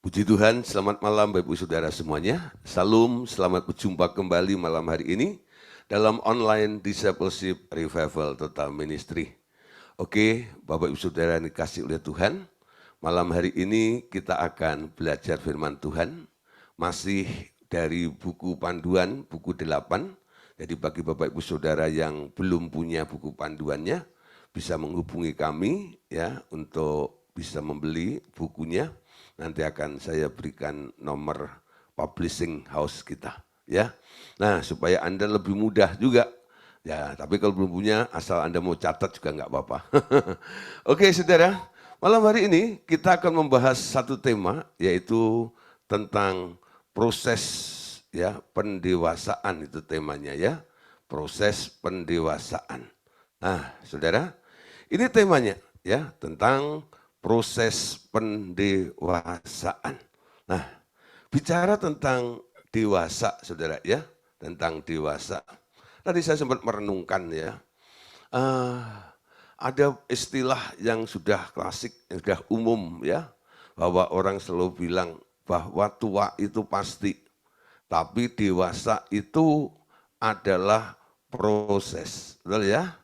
Puji Tuhan, selamat malam Bapak Ibu Saudara semuanya. Salam, selamat berjumpa kembali malam hari ini dalam online Discipleship Revival Total Ministry. Oke, Bapak Ibu Saudara yang dikasih oleh Tuhan, malam hari ini kita akan belajar firman Tuhan, masih dari buku panduan, buku 8. Jadi bagi Bapak Ibu Saudara yang belum punya buku panduannya, bisa menghubungi kami ya untuk bisa membeli bukunya. Nanti akan saya berikan nomor publishing house kita ya. Nah, supaya Anda lebih mudah juga. Ya, tapi kalau belum punya asal Anda mau catat juga nggak apa-apa. Oke, Saudara, malam hari ini kita akan membahas satu tema yaitu tentang proses ya pendewasaan, itu temanya ya. Proses pendewasaan. Nah, Saudara, ini temanya ya tentang proses pendewasaan. Nah, bicara tentang dewasa, Saudara ya, tentang dewasa. Tadi saya sempat merenungkan ya, ada istilah yang sudah klasik, yang sudah umum ya, bahwa orang selalu bilang bahwa tua itu pasti, tapi dewasa itu adalah proses, betul ya?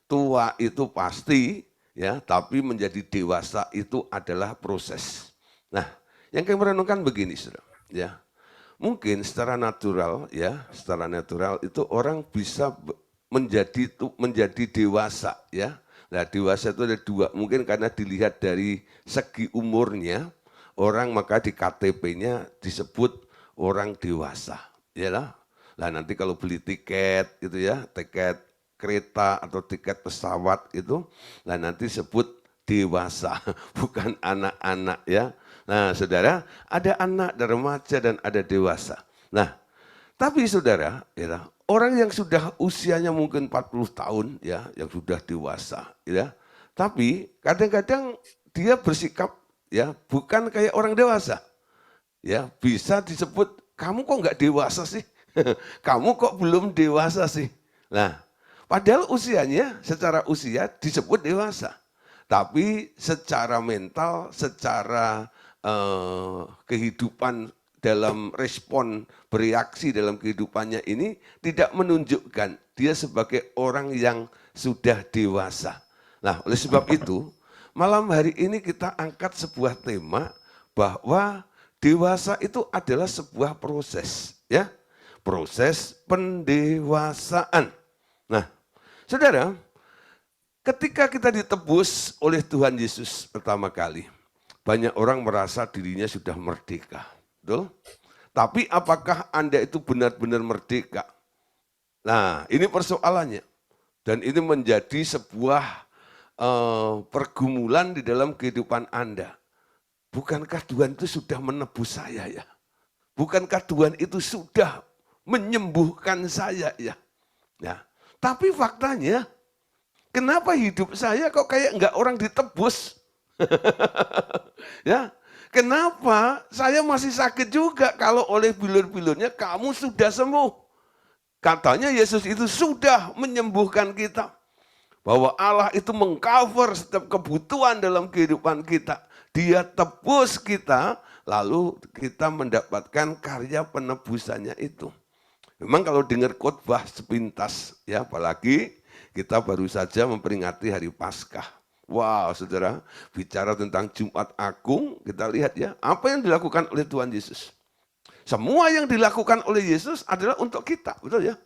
Tua itu pasti, ya, tapi menjadi dewasa itu adalah proses. Nah, yang kami merenungkan begini, saudara, ya, mungkin secara natural, ya, secara natural itu orang bisa menjadi dewasa, ya. Nah, dewasa itu ada dua, mungkin karena dilihat dari segi umurnya, orang maka di KTP-nya disebut orang dewasa, ya lah. Nah, nanti kalau beli tiket gitu ya, tiket kereta atau tiket pesawat itu, nah nanti sebut dewasa, bukan anak-anak ya. Nah, Saudara, ada anak, ada remaja dan ada dewasa. Nah, tapi Saudara, ya, orang yang sudah usianya mungkin 40 tahun ya, yang sudah dewasa ya. Tapi kadang-kadang dia bersikap ya bukan kayak orang dewasa. Ya, bisa disebut kamu kok nggak dewasa sih? Kamu kok belum dewasa sih? Nah, padahal usianya secara usia disebut dewasa. Tapi secara mental, secara kehidupan dalam respon bereaksi dalam kehidupannya ini tidak menunjukkan dia sebagai orang yang sudah dewasa. Nah, oleh sebab itu, malam hari ini kita angkat sebuah tema bahwa dewasa itu adalah sebuah proses, ya. Proses pendewasaan. Nah, Saudara, ketika kita ditebus oleh Tuhan Yesus pertama kali, banyak orang merasa dirinya sudah merdeka. Betul? Tapi apakah Anda itu benar-benar merdeka? Nah, ini persoalannya. Dan ini menjadi sebuah pergumulan di dalam kehidupan Anda. Bukankah Tuhan itu sudah menebus saya ya? Bukankah Tuhan itu sudah menyembuhkan saya ya? Ya. Tapi faktanya, kenapa hidup saya kok kayak enggak orang ditebus? Ya, kenapa saya masih sakit juga kalau oleh bilur-bilurnya kamu sudah sembuh? Katanya Yesus itu sudah menyembuhkan kita. Bahwa Allah itu mengcover setiap kebutuhan dalam kehidupan kita. Dia tebus kita, lalu kita mendapatkan karya penebusannya itu. Memang kalau dengar khotbah sepintas, ya apalagi kita baru saja memperingati hari Paskah. Wow, saudara, bicara tentang Jumat Agung, kita lihat ya, apa yang dilakukan oleh Tuhan Yesus. Semua yang dilakukan oleh Yesus adalah untuk kita, betul ya?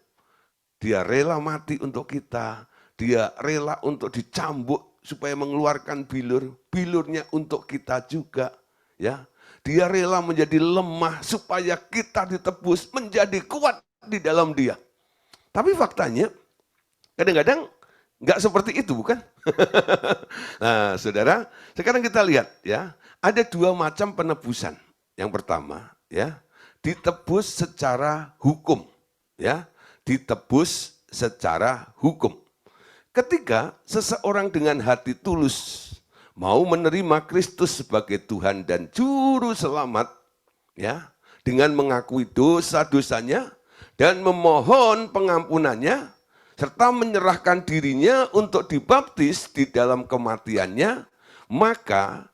Dia rela mati untuk kita, dia rela untuk dicambuk supaya mengeluarkan bilur, bilurnya untuk kita juga, ya. Dia rela menjadi lemah supaya kita ditebus menjadi kuat di dalam dia. Tapi faktanya kadang-kadang nggak seperti itu, bukan? Nah, saudara, sekarang kita lihat ya, ada dua macam penebusan. Yang pertama, ya, ditebus secara hukum, ya, ditebus secara hukum. Ketika seseorang dengan hati tulus mau menerima Kristus sebagai Tuhan dan Juru Selamat, ya, dengan mengakui dosa-dosanya dan memohon pengampunannya, serta menyerahkan dirinya untuk dibaptis di dalam kematiannya, maka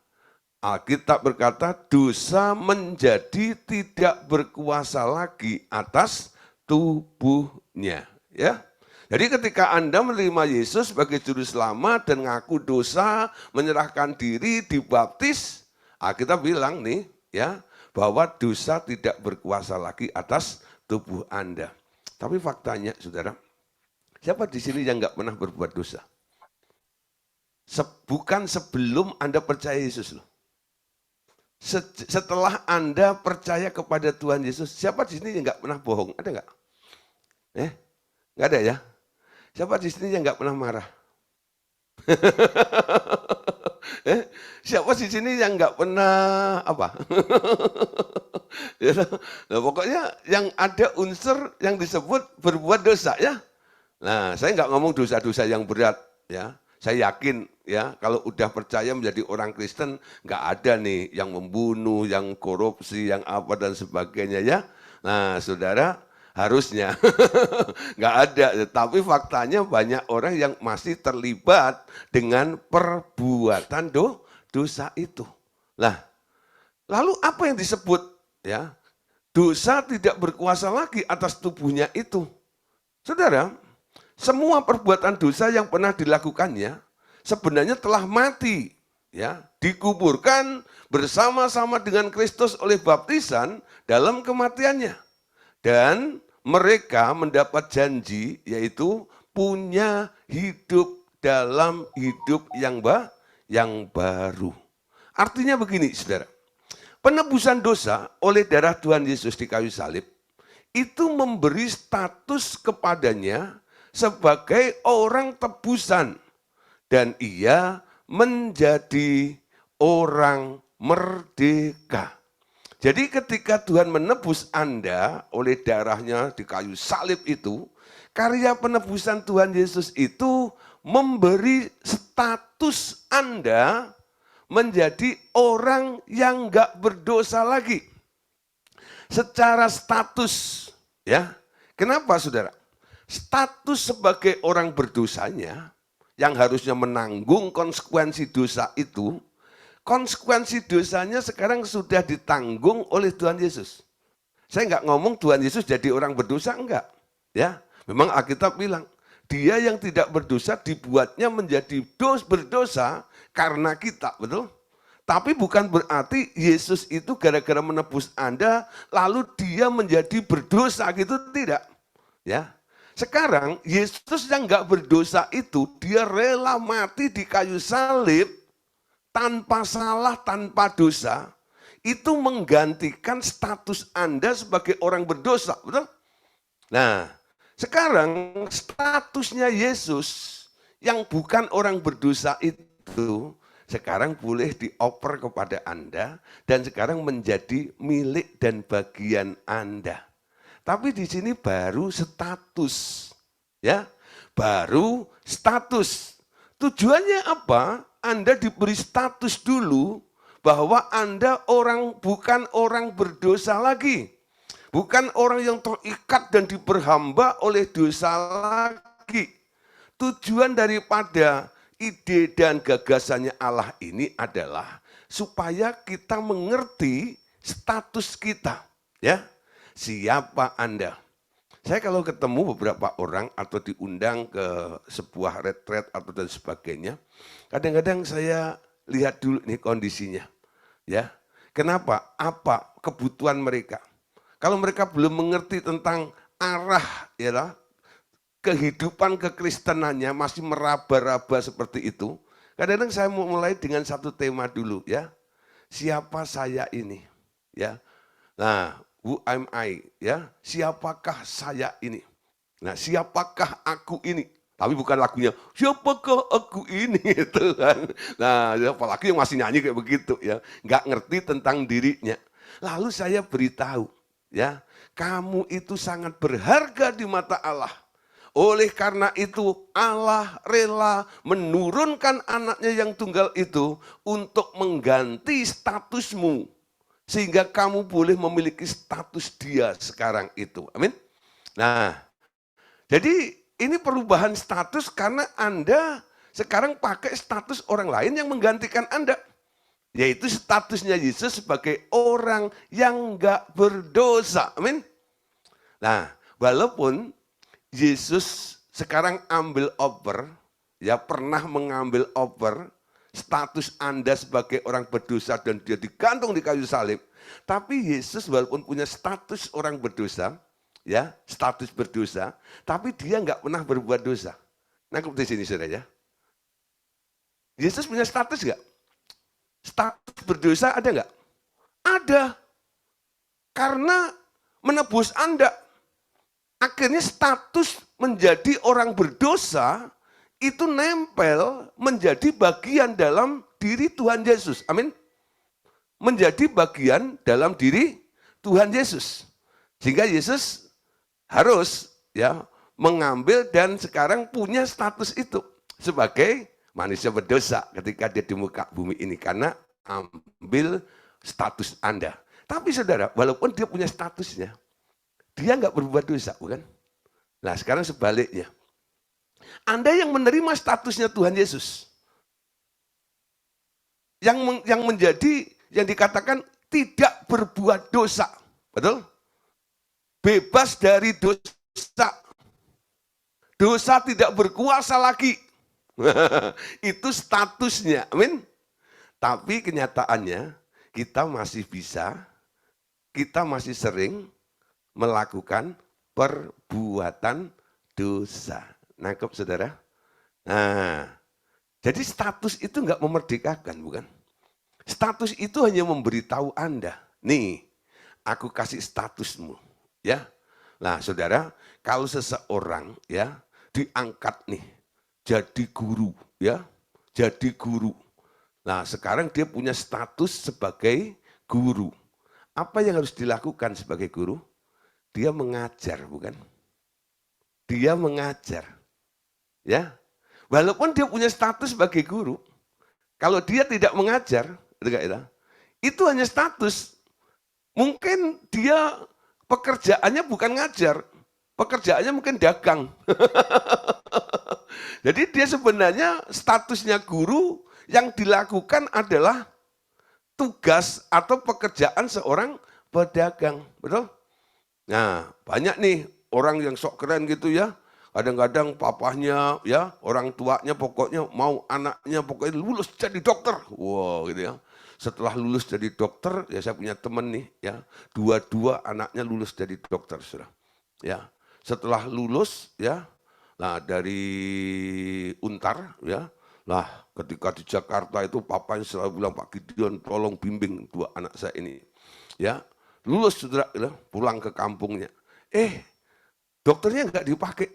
Alkitab berkata dosa menjadi tidak berkuasa lagi atas tubuhnya. Ya, jadi ketika Anda menerima Yesus sebagai juru selamat dan ngaku dosa, menyerahkan diri, dibaptis, Alkitab bilang nih ya bahwa dosa tidak berkuasa lagi atas tubuh Anda. Tapi faktanya, saudara, siapa di sini yang nggak pernah berbuat dosa? Bukan sebelum Anda percaya Yesus loh. Setelah Anda percaya kepada Tuhan Yesus, siapa di sini yang nggak pernah bohong? Ada nggak? Nggak ada ya? Siapa di sini yang nggak pernah marah? Siapa di sini yang nggak pernah apa? Nah, pokoknya yang ada unsur yang disebut berbuat dosa ya. Nah, saya nggak ngomong dosa-dosa yang berat ya. Saya yakin ya kalau udah percaya menjadi orang Kristen nggak ada nih yang membunuh, yang korupsi, yang apa dan sebagainya ya. Nah, saudara harusnya nggak ada. Tapi faktanya banyak orang yang masih terlibat dengan perbuatan dosa itu. Nah, lalu apa yang disebut ya? Dosa tidak berkuasa lagi atas tubuhnya itu. Saudara, semua perbuatan dosa yang pernah dilakukannya sebenarnya telah mati, ya, dikuburkan bersama-sama dengan Kristus oleh baptisan dalam kematiannya. Dan mereka mendapat janji yaitu punya hidup dalam hidup yang baru. Artinya begini, saudara. Penebusan dosa oleh darah Tuhan Yesus di kayu salib itu memberi status kepadanya sebagai orang tebusan dan ia menjadi orang merdeka. Jadi ketika Tuhan menebus Anda oleh darahnya di kayu salib itu, karya penebusan Tuhan Yesus itu memberi status Anda menjadi orang yang enggak berdosa lagi. Secara status, ya. Kenapa saudara? Status sebagai orang berdosanya, yang harusnya menanggung konsekuensi dosa itu, konsekuensi dosanya sekarang sudah ditanggung oleh Tuhan Yesus. Saya enggak ngomong Tuhan Yesus jadi orang berdosa, enggak. Ya, memang Alkitab bilang, dia yang tidak berdosa dibuatnya menjadi berdosa karena kita, betul? Tapi bukan berarti Yesus itu gara-gara menebus Anda, lalu dia menjadi berdosa gitu, tidak. Ya, sekarang Yesus yang nggak berdosa itu, dia rela mati di kayu salib, tanpa salah, tanpa dosa, itu menggantikan status Anda sebagai orang berdosa, betul? Nah, sekarang statusnya Yesus yang bukan orang berdosa itu sekarang boleh dioper kepada Anda dan sekarang menjadi milik dan bagian Anda. Tapi di sini baru status, ya, baru status. Tujuannya apa? Anda diberi status dulu bahwa Anda bukan orang berdosa lagi. Bukan orang yang terikat dan diperhamba oleh dosa lagi. Tujuan daripada ide dan gagasannya Allah ini adalah supaya kita mengerti status kita. Ya, siapa Anda? Saya kalau ketemu beberapa orang atau diundang ke sebuah retret atau dan sebagainya, kadang-kadang saya lihat dulu nih kondisinya. Ya, kenapa? Apa kebutuhan mereka? Kalau mereka belum mengerti tentang arah ya, kehidupan kekristenannya masih meraba-raba seperti itu, kadang-kadang saya mau mulai dengan satu tema dulu ya. Siapa saya ini? Ya. Nah, who am I? Ya, siapakah saya ini? Nah, siapakah aku ini? Tapi bukan lagunya, siapakah aku ini? Itu kan. Nah, apalagi yang masih nyanyi kayak begitu ya. Nggak ngerti tentang dirinya. Lalu saya beritahu, ya, kamu itu sangat berharga di mata Allah. Oleh karena itu Allah rela menurunkan anaknya yang tunggal itu untuk mengganti statusmu. Sehingga kamu boleh memiliki status dia sekarang itu. Amin. Nah, jadi ini perubahan status karena Anda sekarang pakai status orang lain yang menggantikan Anda. Yaitu statusnya Yesus sebagai orang yang enggak berdosa. Amin. Nah, walaupun Yesus sekarang ambil over, ya pernah mengambil over status Anda sebagai orang berdosa dan dia digantung di kayu salib. Tapi Yesus walaupun punya status orang berdosa, ya status berdosa, tapi dia nggak pernah berbuat dosa. Nangkep di sini saudara ya. Yesus punya status nggak? Status berdosa ada nggak? Ada. Karena menebus Anda. Akhirnya status menjadi orang berdosa itu nempel menjadi bagian dalam diri Tuhan Yesus. Amin. Menjadi bagian dalam diri Tuhan Yesus. Sehingga Yesus harus ya mengambil dan sekarang punya status itu sebagai manusia berdosa ketika dia di muka bumi ini karena ambil status Anda. Tapi saudara, walaupun dia punya statusnya, dia nggak berbuat dosa, bukan? Nah sekarang sebaliknya. Anda yang menerima statusnya Tuhan Yesus. Yang menjadi, yang dikatakan tidak berbuat dosa. Betul? Bebas dari dosa. Dosa tidak berkuasa lagi. Itu statusnya, amin. Tapi kenyataannya kita masih bisa, kita masih sering melakukan perbuatan dosa. Nangkep saudara? Nah, jadi status itu enggak memerdekakan, bukan? Status itu hanya memberitahu Anda, nih, aku kasih statusmu, ya. Nah, saudara, kalau seseorang ya diangkat nih jadi guru, ya, jadi guru. Nah, sekarang dia punya status sebagai guru. Apa yang harus dilakukan sebagai guru? Dia mengajar, bukan? Dia mengajar. Ya. Walaupun dia punya status sebagai guru, kalau dia tidak mengajar, itu hanya status. Mungkin dia pekerjaannya bukan ngajar, pekerjaannya mungkin dagang. Jadi dia sebenarnya statusnya guru, yang dilakukan adalah tugas atau pekerjaan seorang pedagang. Betul? Nah, banyak nih orang yang sok keren gitu ya. Kadang-kadang papahnya ya, orang tuanya pokoknya mau anaknya pokoknya lulus jadi dokter. Wow gitu ya. Setelah lulus jadi dokter, ya saya punya teman nih ya, dua-dua anaknya lulus jadi dokter sudah. Ya. Setelah lulus ya, nah dari Untar ya, lah ketika di Jakarta itu papanya selalu bilang, Pak Gideon tolong bimbing dua anak saya ini. Ya, lulus saudara, pulang ke kampungnya. Dokternya nggak dipakai.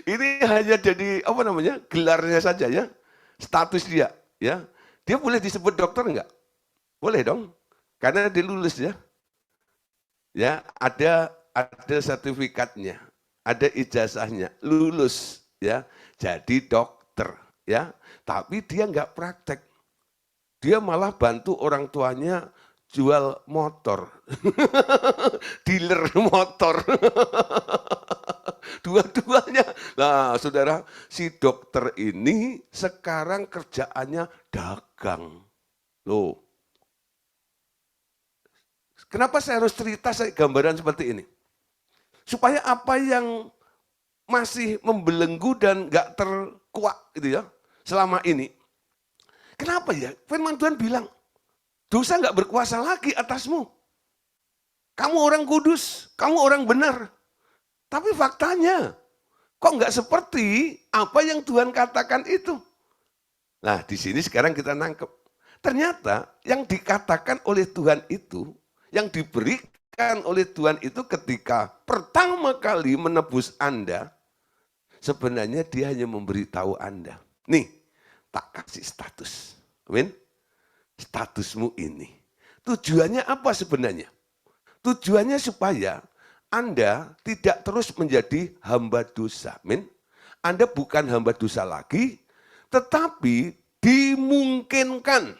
Ini hanya jadi apa namanya gelarnya saja ya, status dia. Ya, dia boleh disebut dokter nggak? Boleh dong, karena dia lulus ya. Ya, ada sertifikatnya, ada ijazahnya, lulus ya, jadi dokter ya. Tapi dia nggak praktek, dia malah bantu orang tuanya jual motor, dealer motor, dua-duanya. Nah, saudara, si dokter ini sekarang kerjaannya dagang. Loh, kenapa saya harus cerita gambaran seperti ini? Supaya apa yang masih membelenggu dan nggak terkuak gitu ya selama ini. Kenapa ya? Firman Tuhan bilang, dosa nggak berkuasa lagi atasmu. Kamu orang kudus, kamu orang benar. Tapi faktanya, kok nggak seperti apa yang Tuhan katakan itu? Nah, di sini sekarang kita nangkep. Ternyata yang dikatakan oleh Tuhan itu, yang diberikan oleh Tuhan itu ketika pertama kali menebus Anda, sebenarnya dia hanya memberitahu Anda. Nih, tak kasih status. Amin. Statusmu ini. Tujuannya apa sebenarnya? Tujuannya supaya Anda tidak terus menjadi hamba dosa. Amin. Anda bukan hamba dosa lagi, tetapi dimungkinkan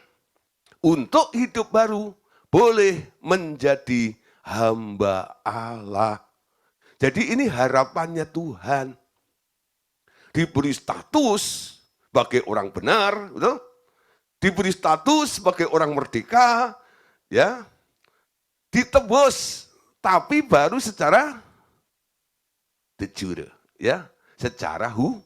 untuk hidup baru boleh menjadi hamba Allah. Jadi ini harapannya Tuhan. Diberi status sebagai orang benar, betul? diberi status sebagai orang merdeka, ya, ditebus, tapi baru secara de jure, ya, secara hukum,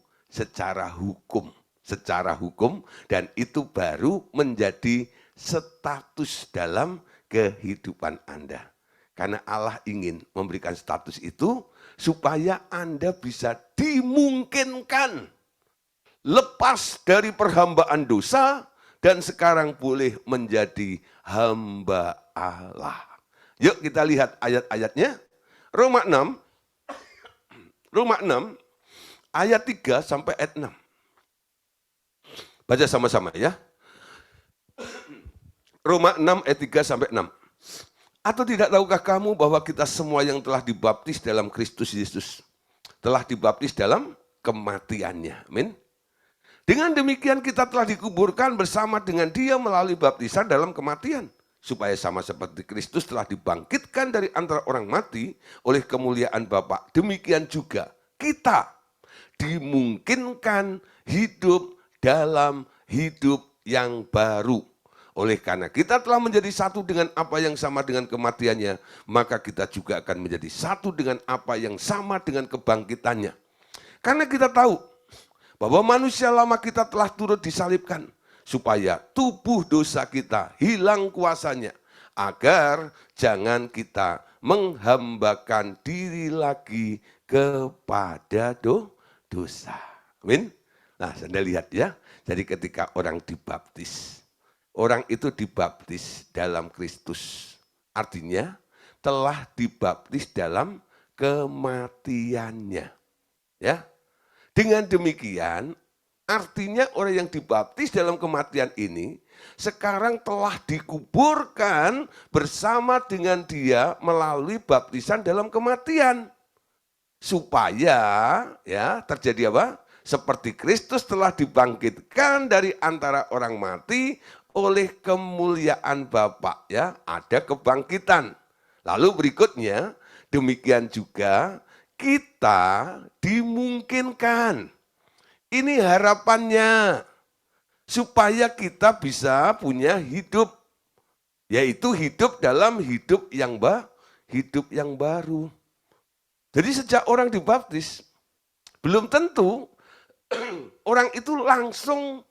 dan itu baru menjadi status dalam kehidupan Anda. Karena Allah ingin memberikan status itu supaya Anda bisa dimungkinkan lepas dari perhambaan dosa dan sekarang boleh menjadi hamba Allah. Yuk kita lihat ayat-ayatnya. Roma 6 ayat 3 sampai ayat 6. Baca sama-sama ya. Roma 6 ayat 3 sampai 6. Atau tidak tahukah kamu bahwa kita semua yang telah dibaptis dalam Kristus Yesus telah dibaptis dalam kematiannya. Amin. Dengan demikian kita telah dikuburkan bersama dengan Dia melalui baptisan dalam kematian, supaya sama seperti Kristus telah dibangkitkan dari antara orang mati oleh kemuliaan Bapa. Demikian juga kita dimungkinkan hidup dalam hidup yang baru. Oleh karena kita telah menjadi satu dengan apa yang sama dengan kematiannya, maka kita juga akan menjadi satu dengan apa yang sama dengan kebangkitannya. Karena kita tahu bahwa manusia lama kita telah turut disalibkan, supaya tubuh dosa kita hilang kuasanya, agar jangan kita menghambakan diri lagi kepada dosa. Amin. Nah, Anda lihat ya, jadi ketika orang dibaptis, orang itu dibaptis dalam Kristus. Artinya telah dibaptis dalam kematiannya. Ya. Dengan demikian, artinya orang yang dibaptis dalam kematian ini sekarang telah dikuburkan bersama dengan Dia melalui baptisan dalam kematian. Supaya ya terjadi apa? Seperti Kristus telah dibangkitkan dari antara orang mati oleh kemuliaan Bapa, ya, ada kebangkitan. Lalu berikutnya, demikian juga kita dimungkinkan. Ini harapannya, supaya kita bisa punya hidup, yaitu hidup dalam hidup yang baru. Jadi sejak orang dibaptis, belum tentu orang itu langsung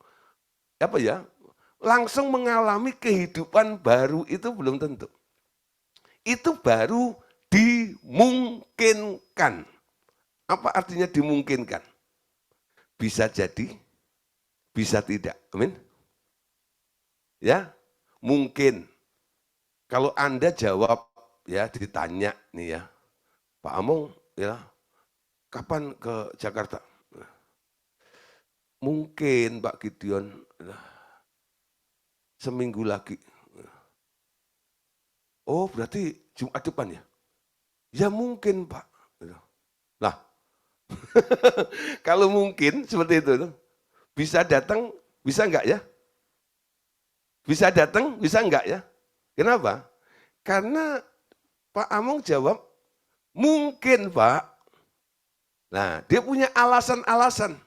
langsung mengalami kehidupan baru, itu belum tentu. Itu baru dimungkinkan. Apa artinya dimungkinkan? Bisa jadi, bisa tidak. Amin. Ya, mungkin. Kalau Anda jawab, ya, ditanya nih ya, Pak Among, ya, kapan ke Jakarta? Mungkin Pak Gideon, seminggu lagi. Oh, berarti Jumat depan ya? Ya mungkin Pak. Nah, kalau mungkin seperti itu, bisa datang, bisa enggak ya? Bisa datang, bisa enggak ya? Kenapa? Karena Pak Among jawab, mungkin Pak. Nah, dia punya alasan-alasan.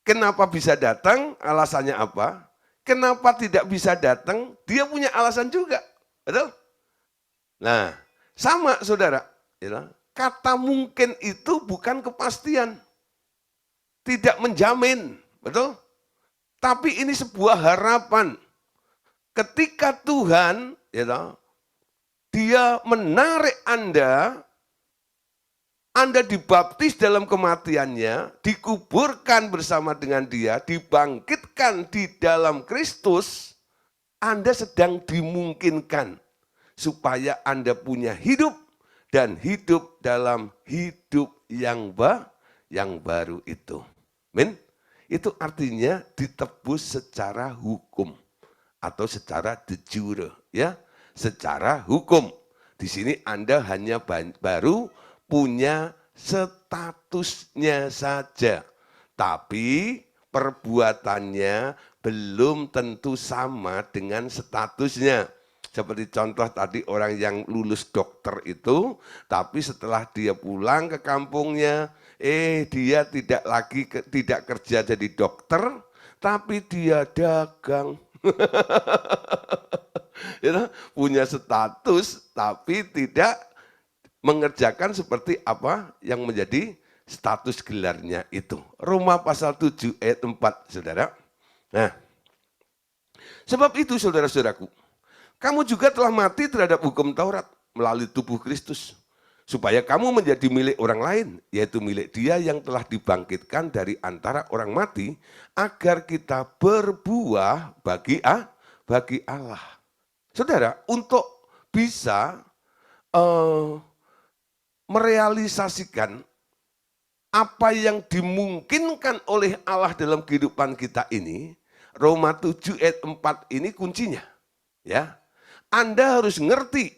Kenapa bisa datang, alasannya apa? Kenapa tidak bisa datang, dia punya alasan juga. Betul? Nah, sama saudara. Kata mungkin itu bukan kepastian. Tidak menjamin. Betul? Tapi ini sebuah harapan. Ketika Tuhan, Dia menarik Anda dibaptis dalam kematiannya, dikuburkan bersama dengan Dia, dibangkitkan di dalam Kristus, Anda sedang dimungkinkan supaya Anda punya hidup dan hidup dalam hidup yang baru itu. Amin. Itu artinya ditebus secara hukum atau secara de jure, ya, secara hukum. Di sini Anda hanya baru punya statusnya saja, tapi perbuatannya belum tentu sama dengan statusnya. Seperti contoh tadi orang yang lulus dokter itu, tapi setelah dia pulang ke kampungnya, dia tidak kerja jadi dokter, tapi dia dagang. Ya, punya status tapi tidak mengerjakan seperti apa yang menjadi status gelarnya itu. Roma pasal 7 ayat 4, saudara. Nah, sebab itu saudara-saudaraku, kamu juga telah mati terhadap hukum Taurat melalui tubuh Kristus, supaya kamu menjadi milik orang lain, yaitu milik Dia yang telah dibangkitkan dari antara orang mati, agar kita berbuah bagi Allah. Saudara, untuk bisa merealisasikan apa yang dimungkinkan oleh Allah dalam kehidupan kita ini, Roma 7 ayat 4 ini kuncinya. Ya, Anda harus ngerti.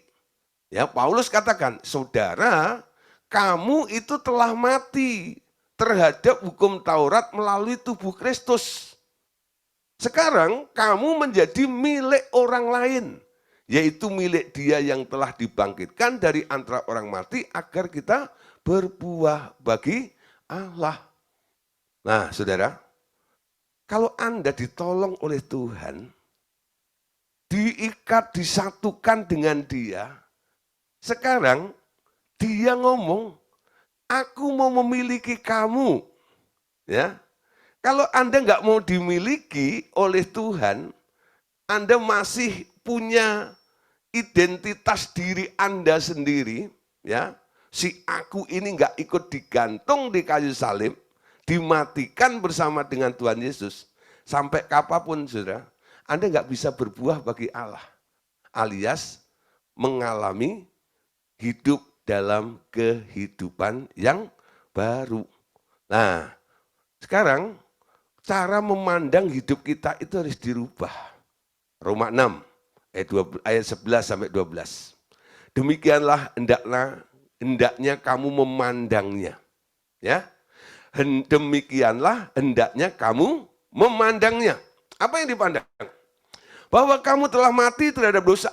Ya, Paulus katakan, saudara, kamu itu telah mati terhadap hukum Taurat melalui tubuh Kristus. Sekarang kamu menjadi milik orang lain, yaitu milik Dia yang telah dibangkitkan dari antara orang mati agar kita berbuah bagi Allah. Nah, saudara, kalau Anda ditolong oleh Tuhan, diikat, disatukan dengan Dia, sekarang Dia ngomong, aku mau memiliki kamu. Ya, kalau Anda nggak mau dimiliki oleh Tuhan, Anda masih punya identitas diri Anda sendiri, ya. Si aku ini nggak ikut digantung di kayu salib, dimatikan bersama dengan Tuhan Yesus. Sampai kapanpun, saudara, Anda nggak bisa berbuah bagi Allah. Alias mengalami hidup dalam kehidupan yang baru. Nah, sekarang cara memandang hidup kita itu harus dirubah. Roma 6 ayat 11 sampai 12. Demikianlah hendaknya kamu memandangnya. Ya. Demikianlah hendaknya kamu memandangnya. Apa yang dipandang? Bahwa kamu telah mati terhadap dosa,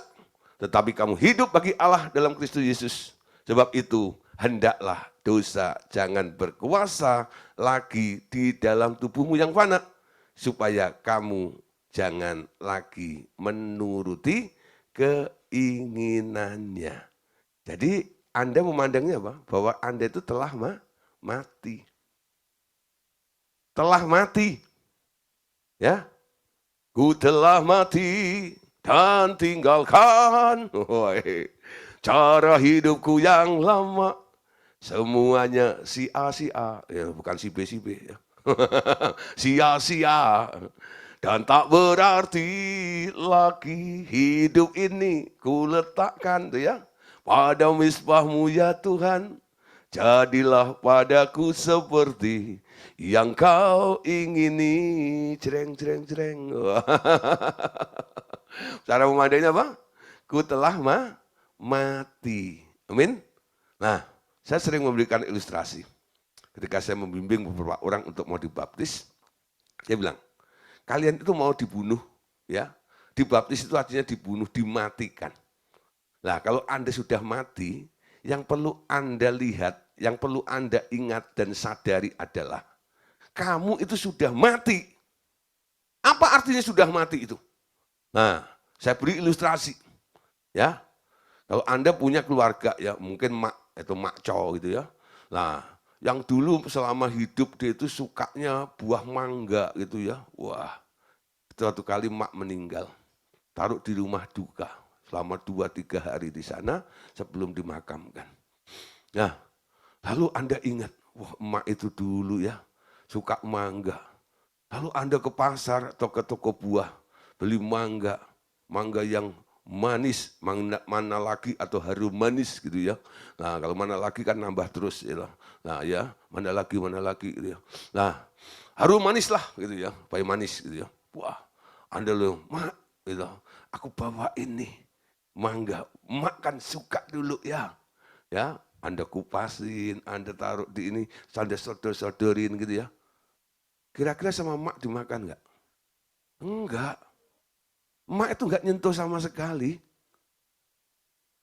tetapi kamu hidup bagi Allah dalam Kristus Yesus. Sebab itu hendaklah dosa jangan berkuasa lagi di dalam tubuhmu yang fana, supaya kamu jangan lagi menuruti keinginannya. Jadi Anda memandangnya apa? Bahwa Anda itu telah mati. Telah mati. Ya. Ku telah mati dan tinggalkan cara hidupku yang lama. Semuanya sia-sia. Ya, bukan si B ya. Sia-sia. Dan tak berarti lagi hidup ini ku letakkan tuh ya pada misbahmu ya Tuhan. Jadilah padaku seperti yang kau ingini. Cereng. Cara memandangnya apa? Ku telah mati. Amin. Nah, saya sering memberikan ilustrasi. Ketika saya membimbing beberapa orang untuk mau dibaptis, saya bilang, kalian itu mau dibunuh, ya? Dibaptis itu artinya dibunuh, dimatikan. Nah, kalau Anda sudah mati, yang perlu Anda lihat, yang perlu Anda ingat dan sadari adalah kamu itu sudah mati. Apa artinya sudah mati itu? Nah, saya beri ilustrasi, ya. Kalau Anda punya keluarga, ya mungkin mak atau makco gitu ya. Nah, yang dulu selama hidup dia itu sukanya buah mangga gitu ya. Wah, suatu kali mak meninggal, taruh di rumah duka selama 2-3 hari di sana sebelum dimakamkan. Nah, lalu Anda ingat, wah emak itu dulu ya suka mangga. Lalu Anda ke pasar atau ke toko buah beli mangga yang manis, mana lagi atau harum manis gitu ya. Nah, kalau mana lagi kan nambah terus ya. Nah, ya, mana lagi gitu ya. Nah, harum manis lah gitu ya, pahit manis gitu ya. Wah, Anda loh, mak gitu. Aku bawa ini mangga, mak kan suka dulu ya. Ya, Anda kupasin, Anda taruh di ini, Anda sodor-sodorin gitu ya. Kira-kira sama mak dimakan enggak? Enggak. Mak itu enggak nyentuh sama sekali.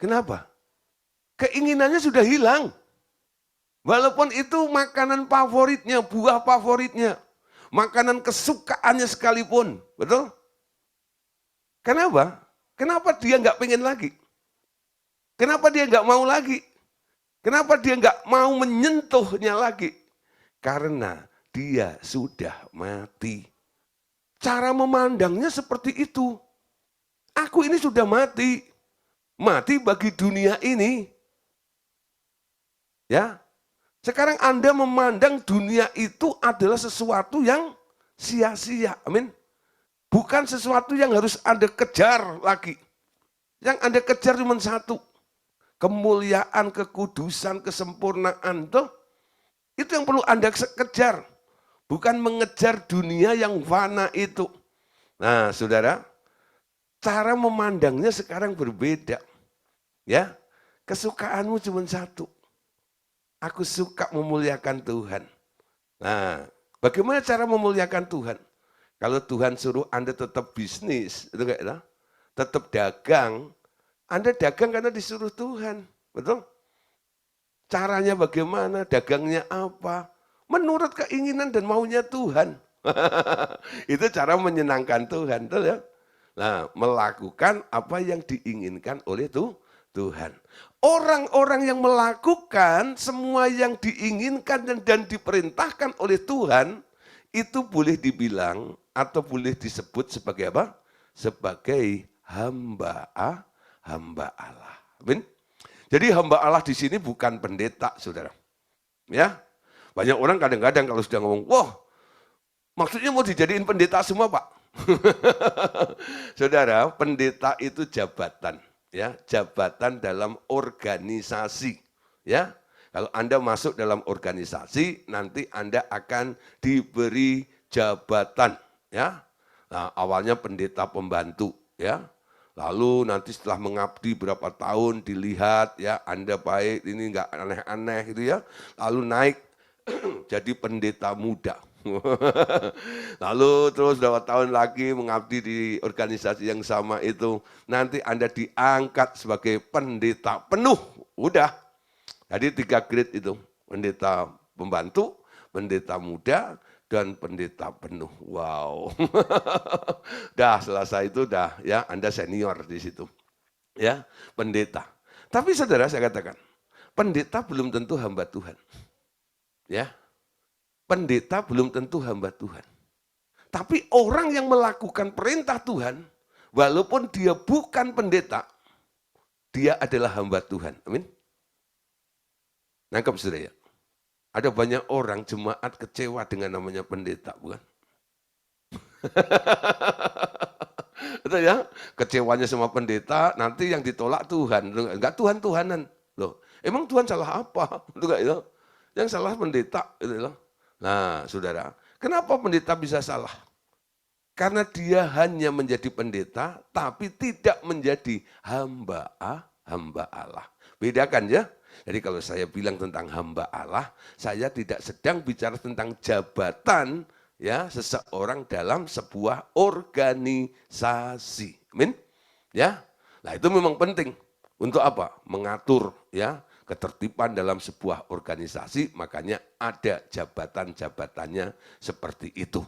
Kenapa? Keinginannya sudah hilang. Walaupun itu makanan favoritnya, buah favoritnya. makanan kesukaannya sekalipun, betul? Kenapa? Kenapa dia nggak pengen lagi? Kenapa dia nggak mau lagi? Kenapa dia nggak mau menyentuhnya lagi? Karena dia sudah mati. Cara memandangnya seperti itu. Aku ini sudah mati. Mati bagi dunia ini. Ya. Sekarang Anda memandang dunia itu adalah sesuatu yang sia-sia. Amin. Bukan sesuatu yang harus Anda kejar lagi. Yang Anda kejar cuma satu. Kemuliaan, kekudusan, kesempurnaan. Itu yang perlu Anda kejar. Bukan mengejar dunia yang fana itu. Nah, saudara, cara memandangnya sekarang berbeda. Ya, kesukaanmu cuma satu. Aku suka memuliakan Tuhan. Nah, bagaimana cara memuliakan Tuhan? Kalau Tuhan suruh Anda tetap bisnis, itu enggak ya? Tetap dagang, Anda dagang karena disuruh Tuhan, betul? Caranya bagaimana, dagangnya apa? Menurut keinginan dan maunya Tuhan. Itu cara menyenangkan Tuhan, betul ya? Nah, melakukan apa yang diinginkan oleh Tuhan. Orang-orang yang melakukan semua yang diinginkan dan diperintahkan oleh Tuhan, itu boleh dibilang atau boleh disebut sebagai apa? Sebagai hamba Allah. Amin. Jadi hamba Allah di sini bukan pendeta, saudara. Ya, banyak orang kadang-kadang kalau sudah ngomong, wah, maksudnya mau dijadiin pendeta semua, Pak. Saudara, pendeta itu jabatan, ya, jabatan dalam organisasi, ya. Kalau Anda masuk dalam organisasi, nanti Anda akan diberi jabatan, ya. Nah, awalnya pendeta pembantu, ya. Lalu nanti setelah mengabdi berapa tahun dilihat, ya, Anda baik, ini enggak aneh-aneh gitu ya. Lalu naik jadi pendeta muda. Lalu terus berapa tahun lagi mengabdi di organisasi yang sama itu, nanti Anda diangkat sebagai pendeta penuh, udah. Jadi 3 grade itu, pendeta pembantu, pendeta muda, dan pendeta penuh. Wow. Dah selesai itu dah ya, Anda senior di situ. Ya, pendeta. Tapi saudara saya katakan, pendeta belum tentu hamba Tuhan. Ya. Pendeta belum tentu hamba Tuhan. Tapi orang yang melakukan perintah Tuhan, walaupun dia bukan pendeta, dia adalah hamba Tuhan. Amin. Nangkep saudara ya? Ada banyak orang jemaat kecewa dengan namanya pendeta, bukan? Betul ya? Kecewanya sama pendeta, nanti yang ditolak Tuhan. Enggak Tuhan-Tuhanan. Loh, emang Tuhan salah apa? Enggak itu. Yang salah pendeta, itu loh. Nah, saudara, kenapa pendeta bisa salah? Karena dia hanya menjadi pendeta, tapi tidak menjadi hamba Allah. Bedakan ya. Jadi kalau saya bilang tentang hamba Allah, saya tidak sedang bicara tentang jabatan ya seseorang dalam sebuah organisasi. Amin. Ya. Nah, itu memang penting. Untuk apa? Mengatur ya ketertiban dalam sebuah organisasi, makanya ada jabatan-jabatannya seperti itu.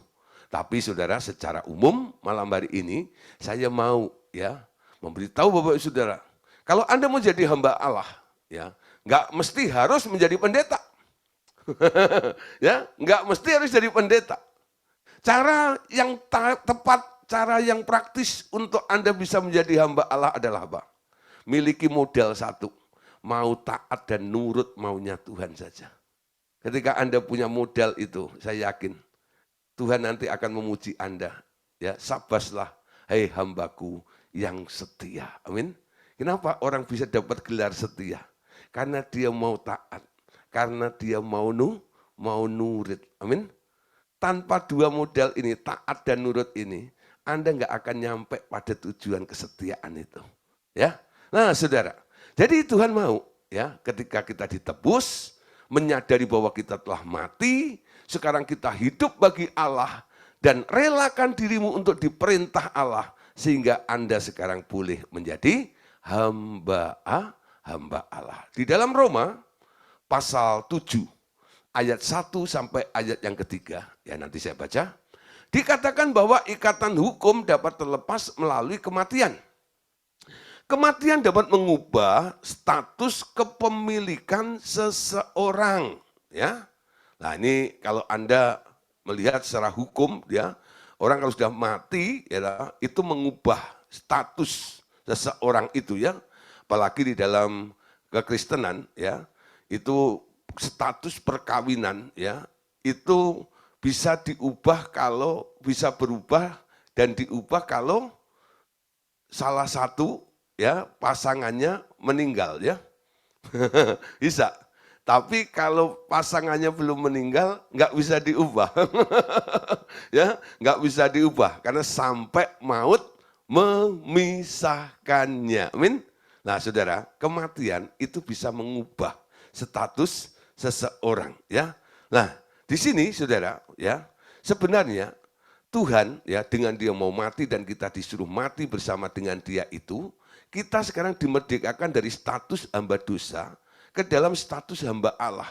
Tapi saudara, secara umum malam hari ini saya mau ya memberitahu Bapak Saudara, kalau Anda mau jadi hamba Allah, ya nggak mesti harus menjadi pendeta. Ya, nggak mesti harus jadi pendeta. Cara yang tepat, cara yang praktis untuk Anda bisa menjadi hamba Allah adalah apa? Miliki modal satu, mau taat dan nurut maunya Tuhan saja. Ketika Anda punya modal itu, saya yakin Tuhan nanti akan memuji Anda. Ya, sabaslah, hai hambaku yang setia. Amin. Kenapa orang bisa dapat gelar setia? Karena dia mau taat, karena dia mau nurut. Amin. Tanpa dua modal ini, taat dan nurut ini, Anda nggak akan nyampe pada tujuan kesetiaan itu. Ya. Nah, saudara, jadi Tuhan mau ya ketika kita ditebus, menyadari bahwa kita telah mati, sekarang kita hidup bagi Allah dan relakan dirimu untuk diperintah Allah sehingga Anda sekarang boleh menjadi hamba Allah. Di dalam Roma pasal 7 ayat 1 sampai ayat yang ketiga. Ya nanti saya baca. Dikatakan bahwa ikatan hukum dapat terlepas melalui kematian. Kematian dapat mengubah status kepemilikan seseorang. Ya, nah ini kalau Anda melihat secara hukum, ya orang kalau sudah mati, ya itu mengubah status seseorang itu, ya. Apalagi di dalam kekristenan, ya itu status perkawinan, ya itu bisa diubah kalau bisa berubah dan diubah kalau salah satu ya pasangannya meninggal, ya. Bisa. Tapi kalau pasangannya belum meninggal nggak bisa diubah. Ya, nggak bisa diubah karena sampai maut memisahkannya. Amin. Nah, Saudara, kematian itu bisa mengubah status seseorang, ya. Nah, di sini Saudara, ya, sebenarnya Tuhan ya dengan dia mau mati dan kita disuruh mati bersama dengan dia itu, kita sekarang dimerdekakan dari status hamba dosa ke dalam status hamba Allah.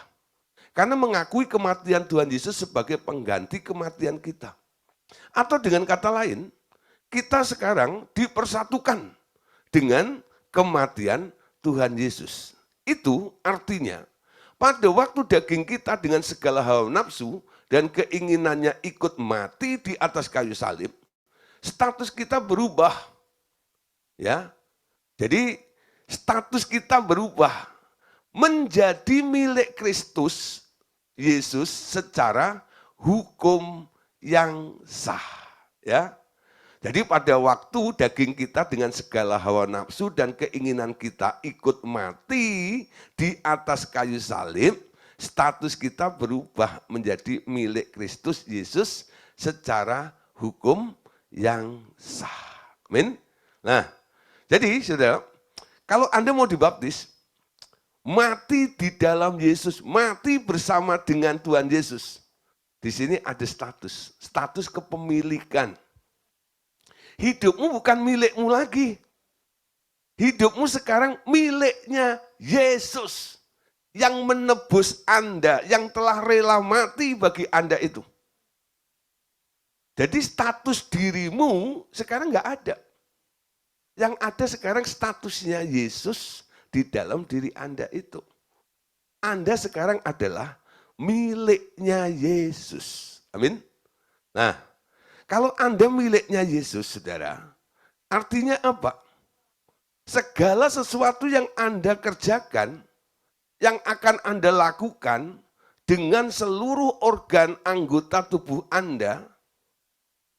Karena mengakui kematian Tuhan Yesus sebagai pengganti kematian kita. Atau dengan kata lain, kita sekarang dipersatukan dengan kematian Tuhan Yesus. Itu artinya pada waktu daging kita dengan segala hawa nafsu dan keinginannya ikut mati di atas kayu salib, status kita berubah. Ya. Jadi status kita berubah menjadi milik Kristus Yesus secara hukum yang sah, ya. Jadi pada waktu daging kita dengan segala hawa nafsu dan keinginan kita ikut mati di atas kayu salib, status kita berubah menjadi milik Kristus Yesus secara hukum yang sah. Amin. Nah, jadi Saudara, kalau Anda mau dibaptis, mati di dalam Yesus, mati bersama dengan Tuhan Yesus. Di sini ada status kepemilikan. Hidupmu bukan milikmu lagi. Hidupmu sekarang miliknya Yesus yang menebus Anda, yang telah rela mati bagi Anda itu. Jadi status dirimu sekarang nggak ada. Yang ada sekarang statusnya Yesus di dalam diri Anda itu. Anda sekarang adalah miliknya Yesus. Amin. Nah, kalau Anda miliknya Yesus, Saudara, artinya apa? Segala sesuatu yang Anda kerjakan, yang akan Anda lakukan dengan seluruh organ anggota tubuh Anda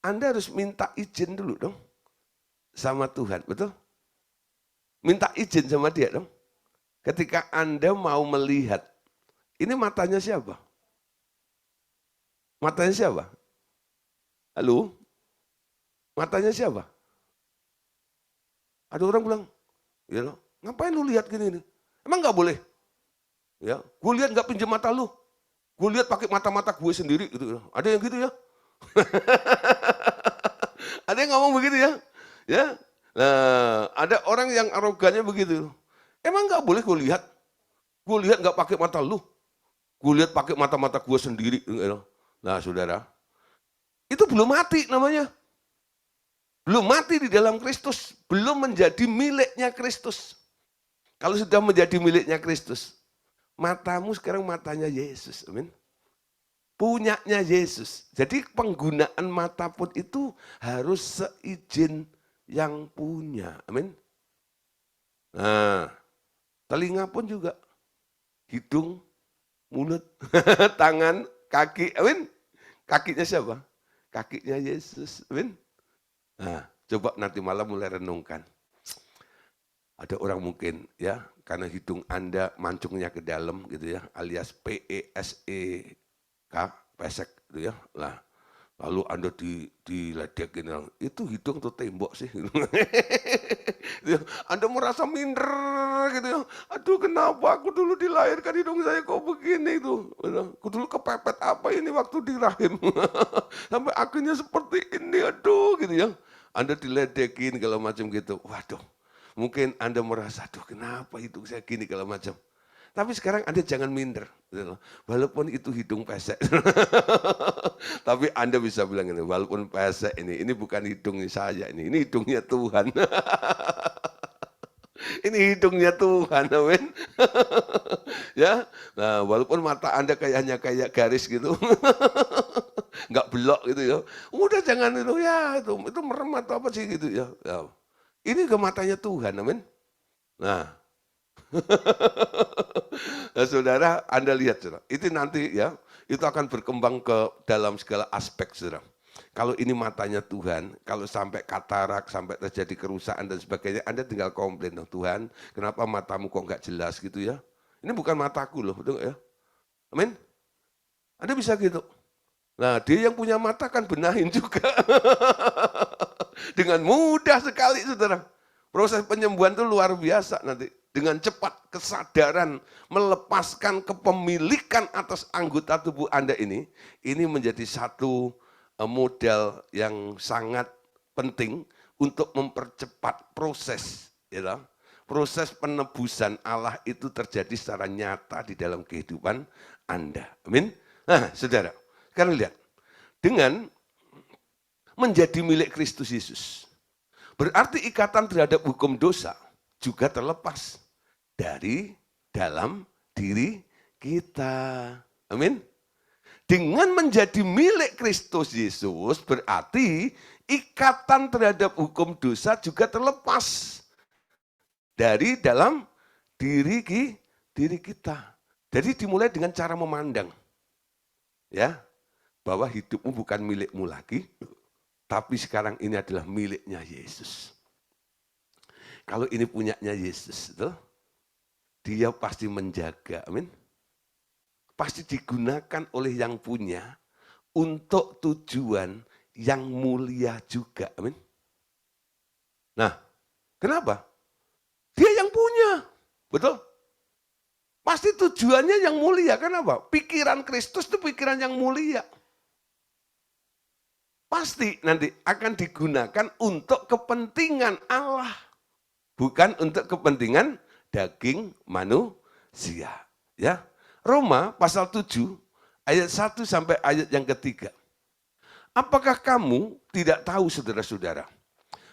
harus minta izin dulu dong sama Tuhan, betul? Minta izin sama dia dong. Ketika Anda mau melihat, ini matanya siapa? Matanya siapa? Halo? Matanya siapa? Ada orang bilang, ya lo, ngapain lu lihat gini nih? Emang nggak boleh? Ya, gue lihat nggak pinjam mata lu. Gue lihat pakai mata-mata gue sendiri gitu. Ada yang gitu ya? Ada yang ngomong begitu ya? Ya. Nah, ada orang yang arogannya begitu. Emang nggak boleh gue lihat? Gue lihat nggak pakai mata lu. Gue lihat pakai mata-mata gue sendiri. Nah, Saudara, itu belum mati namanya. Belum mati di dalam Kristus, belum menjadi miliknya Kristus. Kalau sudah menjadi miliknya Kristus, matamu sekarang matanya Yesus, amin. Punyanya Yesus. Jadi penggunaan mata pun itu harus seizin yang punya, amin. Nah, telinga pun juga, hidung, mulut, tangan, kaki, amin. Kakinya siapa? Kakinya Yesus, amin. Nah, coba nanti malam mulai renungkan. Ada orang mungkin ya, karena hidung Anda mancungnya ke dalam gitu ya, alias PESEK, pesek gitu ya. Lah, lalu Anda diledekin, itu hidung tuh tembok sih. Anda merasa minder gitu ya. Aduh, kenapa aku dulu dilahirkan hidung saya kok begini itu. Aku dulu kepepet apa ini waktu di rahim. Sampai akhirnya seperti ini, aduh gitu ya. Anda diledekin kalau macam gitu. Waduh, mungkin Anda merasa, aduh kenapa hidung saya gini kalau macam. Tapi sekarang Anda jangan minder, gitu loh. Walaupun itu hidung pesek. Tapi Anda bisa bilang ini, walaupun pesek ini bukan hidungnya saya ini hidungnya Tuhan. Ini hidungnya Tuhan, amin. Ya, nah walaupun mata Anda hanya kayak garis gitu, nggak belok gitu ya. Udah jangan itu ya, itu merem atau apa sih gitu ya. Ya. Ini ke matanya Tuhan, amin. Nah, nah, saudara, Anda lihat, saudara. Itu nanti ya, itu akan berkembang ke dalam segala aspek, saudara. Kalau ini matanya Tuhan, kalau sampai katarak, sampai terjadi kerusakan dan sebagainya, Anda tinggal komplain, oh, Tuhan, kenapa matamu kok nggak jelas gitu ya? Ini bukan mataku loh, betul ya? Amin? Anda bisa gitu. Nah, dia yang punya mata kan benahin juga. Dengan mudah sekali, saudara. Proses penyembuhan itu luar biasa nanti. Dengan cepat kesadaran melepaskan kepemilikan atas anggota tubuh Anda ini menjadi satu modal yang sangat penting untuk mempercepat proses, ya, proses penebusan Allah itu terjadi secara nyata di dalam kehidupan Anda. Amin. Nah, saudara, sekarang lihat, dengan menjadi milik Kristus Yesus, berarti ikatan terhadap hukum dosa juga terlepas dari dalam diri kita. Amin. Dengan menjadi milik Kristus Yesus berarti ikatan terhadap hukum dosa juga terlepas dari dalam diri kita. Jadi dimulai dengan cara memandang. Ya, bahwa hidupmu bukan milikmu lagi, tapi sekarang ini adalah miliknya Yesus. Kalau ini punyanya Yesus, itu, dia pasti menjaga, amin. Pasti digunakan oleh yang punya untuk tujuan yang mulia juga, amin. Nah, kenapa? Dia yang punya, betul? Pasti tujuannya yang mulia, kenapa? Pikiran Kristus itu pikiran yang mulia. Pasti nanti akan digunakan untuk kepentingan Allah. Bukan untuk kepentingan daging manusia. Ya, Roma pasal 7 ayat 1 sampai ayat yang ketiga. Apakah kamu tidak tahu, saudara-saudara?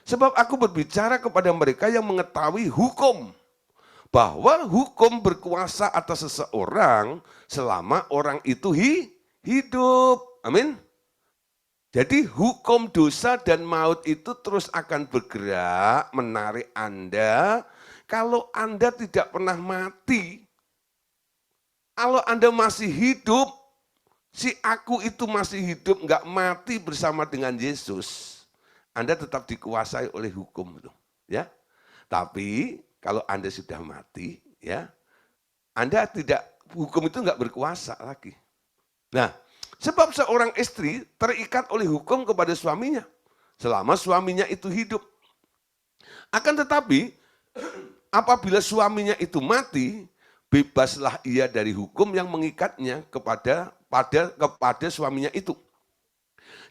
Sebab aku berbicara kepada mereka yang mengetahui hukum. Bahwa hukum berkuasa atas seseorang selama orang itu hidup. Amin. Jadi hukum dosa dan maut itu terus akan bergerak menarik Anda. Kalau Anda tidak pernah mati, kalau Anda masih hidup, si aku itu masih hidup, nggak mati bersama dengan Yesus, Anda tetap dikuasai oleh hukum itu, ya. Tapi kalau Anda sudah mati, ya, Anda tidak, hukum itu nggak berkuasa lagi. Nah, sebab seorang istri terikat oleh hukum kepada suaminya selama suaminya itu hidup. Akan tetapi apabila suaminya itu mati, bebaslah ia dari hukum yang mengikatnya kepada suaminya itu.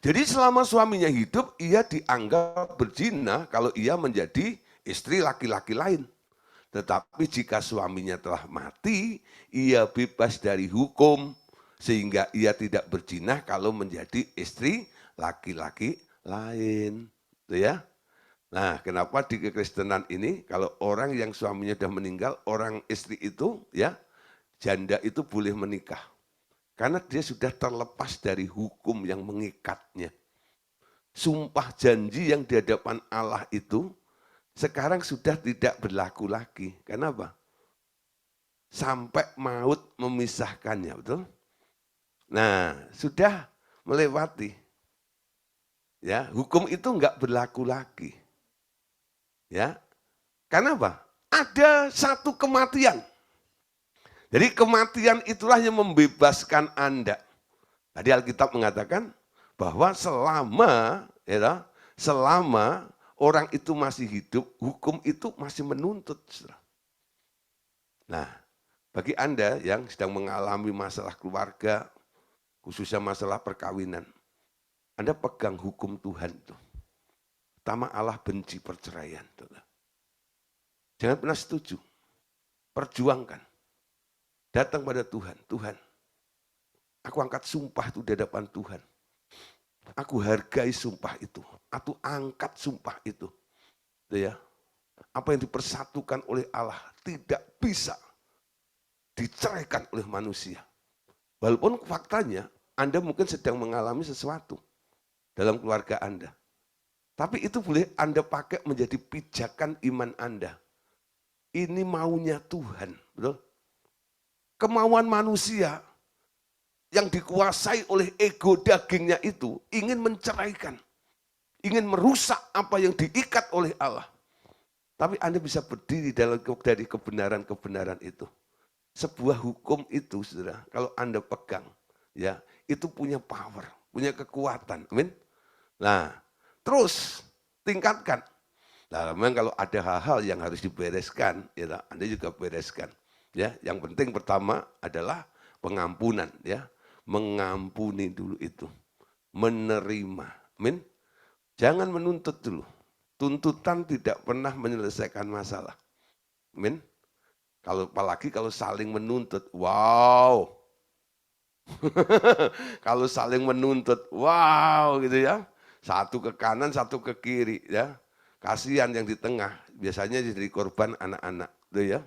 Jadi selama suaminya hidup, ia dianggap berzina kalau ia menjadi istri laki-laki lain. Tetapi jika suaminya telah mati, ia bebas dari hukum, sehingga ia tidak berzina kalau menjadi istri laki-laki lain. Itu ya. Nah, kenapa di kekristenan ini kalau orang yang suaminya sudah meninggal, orang istri itu ya, janda itu boleh menikah. Karena dia sudah terlepas dari hukum yang mengikatnya. Sumpah janji yang di hadapan Allah itu sekarang sudah tidak berlaku lagi. Kenapa? Sampai maut memisahkannya, betul? Nah, sudah melewati. Ya, hukum itu enggak berlaku lagi. Ya. Karena apa? Ada satu kematian. Jadi kematian itulah yang membebaskan Anda. Tadi Alkitab mengatakan bahwa selama orang itu masih hidup, hukum itu masih menuntut. Nah, bagi Anda yang sedang mengalami masalah keluarga, khususnya masalah perkawinan, Anda pegang hukum Tuhan itu. Pertama, Allah benci perceraian. Jangan pernah setuju. Perjuangkan. datang pada Tuhan, Tuhan, aku angkat sumpah itu di hadapan Tuhan. Aku hargai sumpah itu, aku angkat sumpah itu. Ya, apa yang dipersatukan oleh Allah tidak bisa diceraikan oleh manusia. Walaupun faktanya Anda mungkin sedang mengalami sesuatu dalam keluarga Anda. Tapi itu boleh Anda pakai menjadi pijakan iman Anda. Ini maunya Tuhan, betul? Kemauan manusia yang dikuasai oleh ego dagingnya itu ingin menceraikan, ingin merusak apa yang diikat oleh Allah. Tapi Anda bisa berdiri dari kebenaran-kebenaran itu. Sebuah hukum itu, saudara, kalau Anda pegang, ya, itu punya power, punya kekuatan. Amin. Nah, terus tingkatkan. Nah, memang kalau ada hal-hal yang harus dibereskan, ya, Anda juga bereskan. Ya, yang penting pertama adalah pengampunan, ya, mengampuni dulu itu, menerima. Amin. Jangan menuntut dulu. Tuntutan tidak pernah menyelesaikan masalah. Amin. Apalagi kalau saling menuntut, wow. Kalau saling menuntut, wow gitu ya. Satu ke kanan, satu ke kiri ya. Kasihan yang di tengah, biasanya jadi korban anak-anak tuh ya.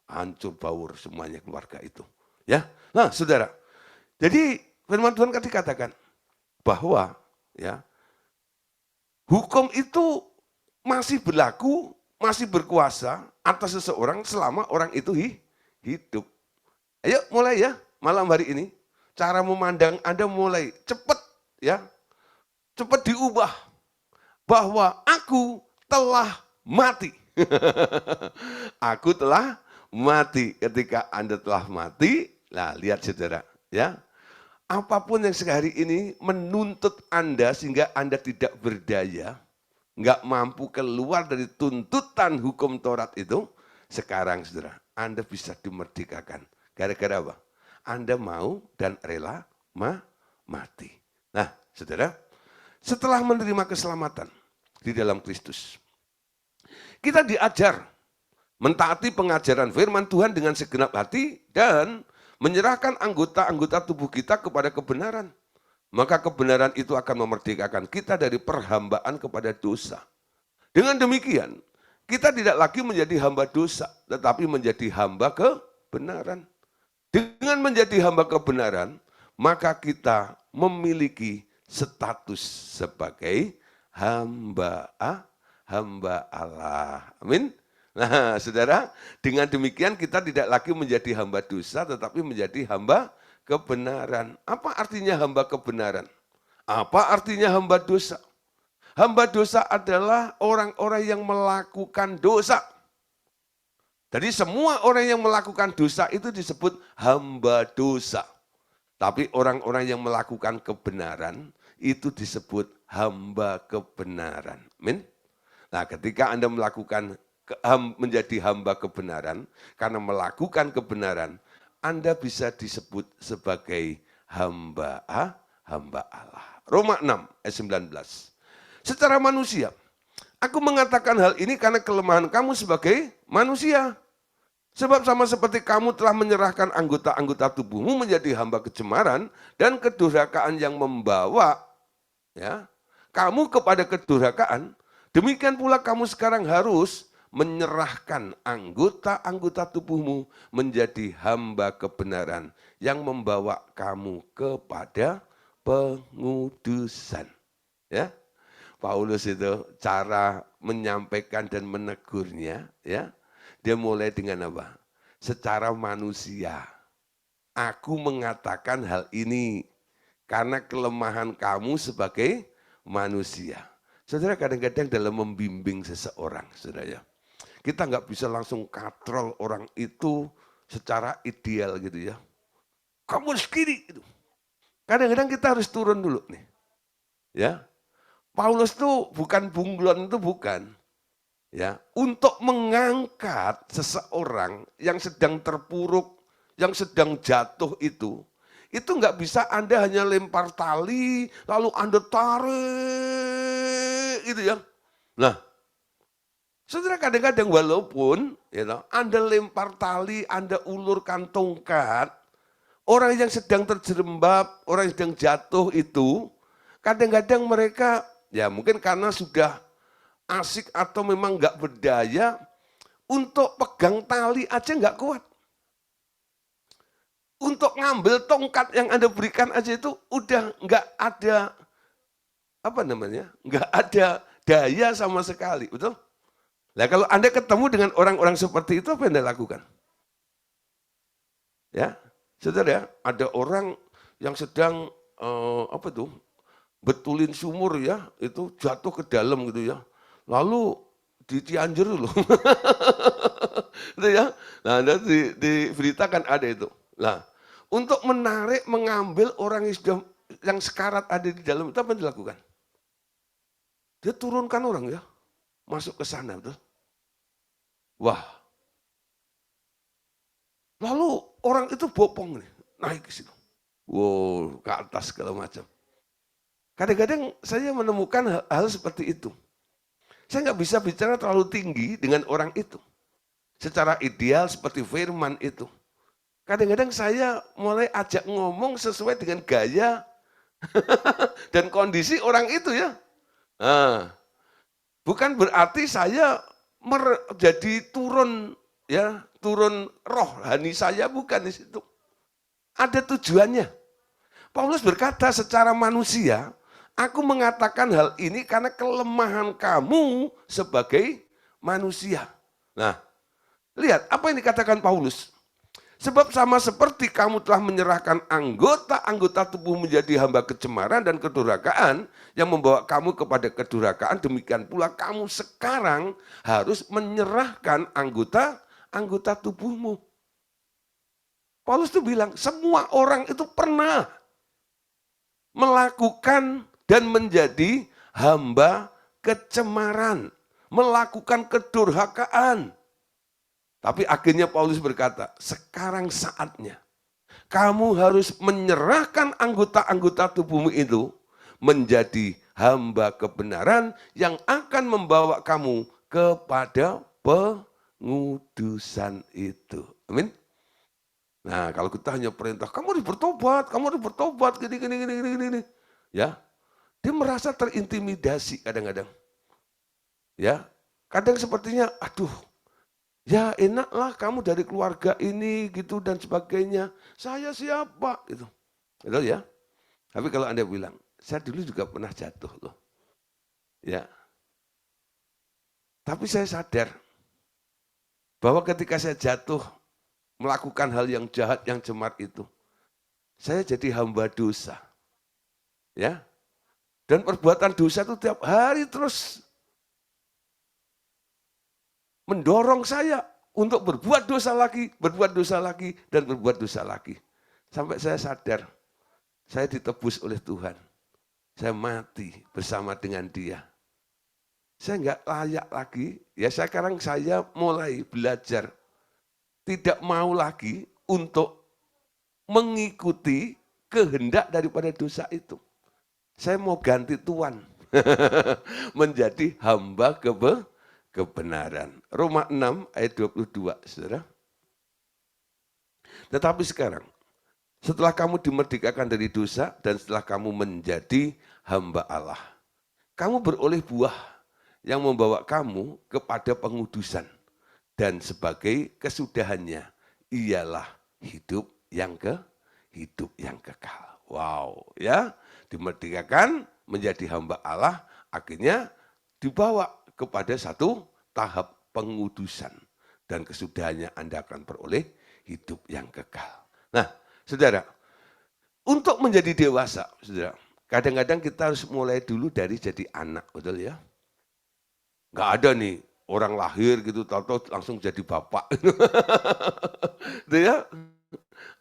Hancur baur semuanya keluarga itu. Ya. Nah, Saudara. Jadi firman Tuhan tadi katakan bahwa ya hukum itu masih berlaku, masih berkuasa atas seseorang selama orang itu hidup. Ayo mulai ya malam hari ini. Cara memandang Anda mulai cepat ya. Cepat diubah bahwa aku telah mati. Aku telah mati. Ketika Anda telah mati, nah lihat saudara ya. Apapun yang sehari ini menuntut Anda sehingga Anda tidak berdaya, nggak mampu keluar dari tuntutan hukum Taurat itu, sekarang saudara, Anda bisa dimerdekakan. Gara-gara apa? Anda mau dan rela mati. Nah, saudara, setelah menerima keselamatan di dalam Kristus, kita diajar mentaati pengajaran firman Tuhan dengan segenap hati dan menyerahkan anggota-anggota tubuh kita kepada kebenaran. Maka kebenaran itu akan memerdekakan kita dari perhambaan kepada dosa. Dengan demikian, kita tidak lagi menjadi hamba dosa, tetapi menjadi hamba kebenaran. Dengan menjadi hamba kebenaran, maka kita memiliki status sebagai hamba Allah. Amin. Nah, saudara, dengan demikian kita tidak lagi menjadi hamba dosa, tetapi menjadi hamba kebenaran. Apa artinya hamba kebenaran? Apa artinya hamba dosa? Hamba dosa adalah orang-orang yang melakukan dosa. Jadi semua orang yang melakukan dosa itu disebut hamba dosa. Tapi orang-orang yang melakukan kebenaran itu disebut hamba kebenaran. Amin. Nah, ketika Anda menjadi hamba kebenaran, karena melakukan kebenaran, Anda bisa disebut sebagai hamba Allah. Roma 6 ayat 19. Secara manusia, aku mengatakan hal ini karena kelemahan kamu sebagai manusia. Sebab sama seperti kamu telah menyerahkan anggota-anggota tubuhmu menjadi hamba kecemaran dan kedurhakaan yang membawa ya, kamu kepada kedurhakaan, demikian pula kamu sekarang harus menyerahkan anggota-anggota tubuhmu menjadi hamba kebenaran yang membawa kamu kepada pengudusan. Ya, Paulus itu cara menyampaikan dan menegurnya, ya, dia mulai dengan apa? Secara manusia. Aku mengatakan hal ini karena kelemahan kamu sebagai manusia. Saudara, kadang-kadang dalam membimbing seseorang, saudara ya, kita nggak bisa langsung katrol orang itu secara ideal gitu ya. Kamu harus kiri gitu. Kadang-kadang kita harus turun dulu nih. Ya. Paulus tuh bukan bunglon, itu bukan. Ya, untuk mengangkat seseorang yang sedang terpuruk, yang sedang jatuh itu nggak bisa Anda hanya lempar tali, lalu Anda tarik gitu ya. Nah, Saudara kadang-kadang walaupun Anda lempar tali, Anda ulurkan tongkat, orang yang sedang terjerembab, orang yang sedang jatuh itu, kadang-kadang mereka, ya mungkin karena sudah asik atau memang nggak berdaya, untuk pegang tali aja nggak kuat. Untuk ngambil tongkat yang Anda berikan aja itu udah nggak ada, nggak ada daya sama sekali, betul? Nah kalau Anda ketemu dengan orang-orang seperti itu, apa yang Anda lakukan? Ya, saudara, ada orang yang sedang betulin sumur ya, itu jatuh ke dalam gitu ya. Lalu di Cianjur dulu. Itu ya. Nah, ada di berita kan ada itu. Nah, untuk menarik, mengambil orang yang sekarat ada di dalam itu apa yang dilakukan? Dia turunkan orang ya, masuk ke sana, betul? Wah. Lalu orang itu bopong nih, naik ke situ. Wow, ke atas segala macam. Kadang-kadang saya menemukan hal seperti itu. Saya nggak bisa bicara terlalu tinggi dengan orang itu. Secara ideal seperti firman itu. Kadang-kadang saya mulai ajak ngomong sesuai dengan gaya dan kondisi orang itu ya. Nah, bukan berarti saya jadi turun rohani saya, bukan di situ. Ada tujuannya. Paulus berkata secara manusia, aku mengatakan hal ini karena kelemahan kamu sebagai manusia. Nah, lihat apa yang dikatakan Paulus. Sebab sama seperti kamu telah menyerahkan anggota-anggota tubuh menjadi hamba kecemaran dan kedurhakaan yang membawa kamu kepada kedurhakaan, demikian pula kamu sekarang harus menyerahkan anggota tubuhmu. Paulus itu bilang, semua orang itu pernah melakukan dan menjadi hamba kecemaran, melakukan kedurhakaan. Tapi akhirnya Paulus berkata, sekarang saatnya kamu harus menyerahkan anggota-anggota tubuhmu itu menjadi hamba kebenaran yang akan membawa kamu kepada pengudusan itu. Amin. Nah, kalau kita hanya perintah, kamu harus bertobat, gini. Ya, dia merasa terintimidasi kadang-kadang. Ya, kadang sepertinya, aduh, ya enaklah kamu dari keluarga ini gitu dan sebagainya. Saya siapa? Gitu. Gitu ya. Tapi kalau Anda bilang, saya dulu juga pernah jatuh loh. Ya. Tapi saya sadar bahwa ketika saya jatuh melakukan hal yang jahat, yang cemar itu, saya jadi hamba dosa. Ya. Dan perbuatan dosa itu tiap hari terus mendorong saya untuk berbuat dosa lagi, dan berbuat dosa lagi. Sampai saya sadar, saya ditebus oleh Tuhan. Saya mati bersama dengan Dia. Saya nggak layak lagi, ya sekarang saya mulai belajar. Tidak mau lagi untuk mengikuti kehendak daripada dosa itu. Saya mau ganti tuan, menjadi hamba kebenaran. Roma 6 ayat 22, saudara. Tetapi sekarang, setelah kamu dimerdekakan dari dosa dan setelah kamu menjadi hamba Allah, kamu beroleh buah yang membawa kamu kepada pengudusan dan sebagai kesudahannya ialah hidup yang kekal. Wow, ya, dimerdekakan menjadi hamba Allah, akhirnya dibawa kepada satu tahap pengudusan. Dan kesudahannya Anda akan beroleh hidup yang kekal. Nah, saudara, untuk menjadi dewasa, saudara, kadang-kadang kita harus mulai dulu dari jadi anak, betul ya? Nggak ada nih orang lahir gitu, tahu-tahu langsung jadi bapak. Itu ya?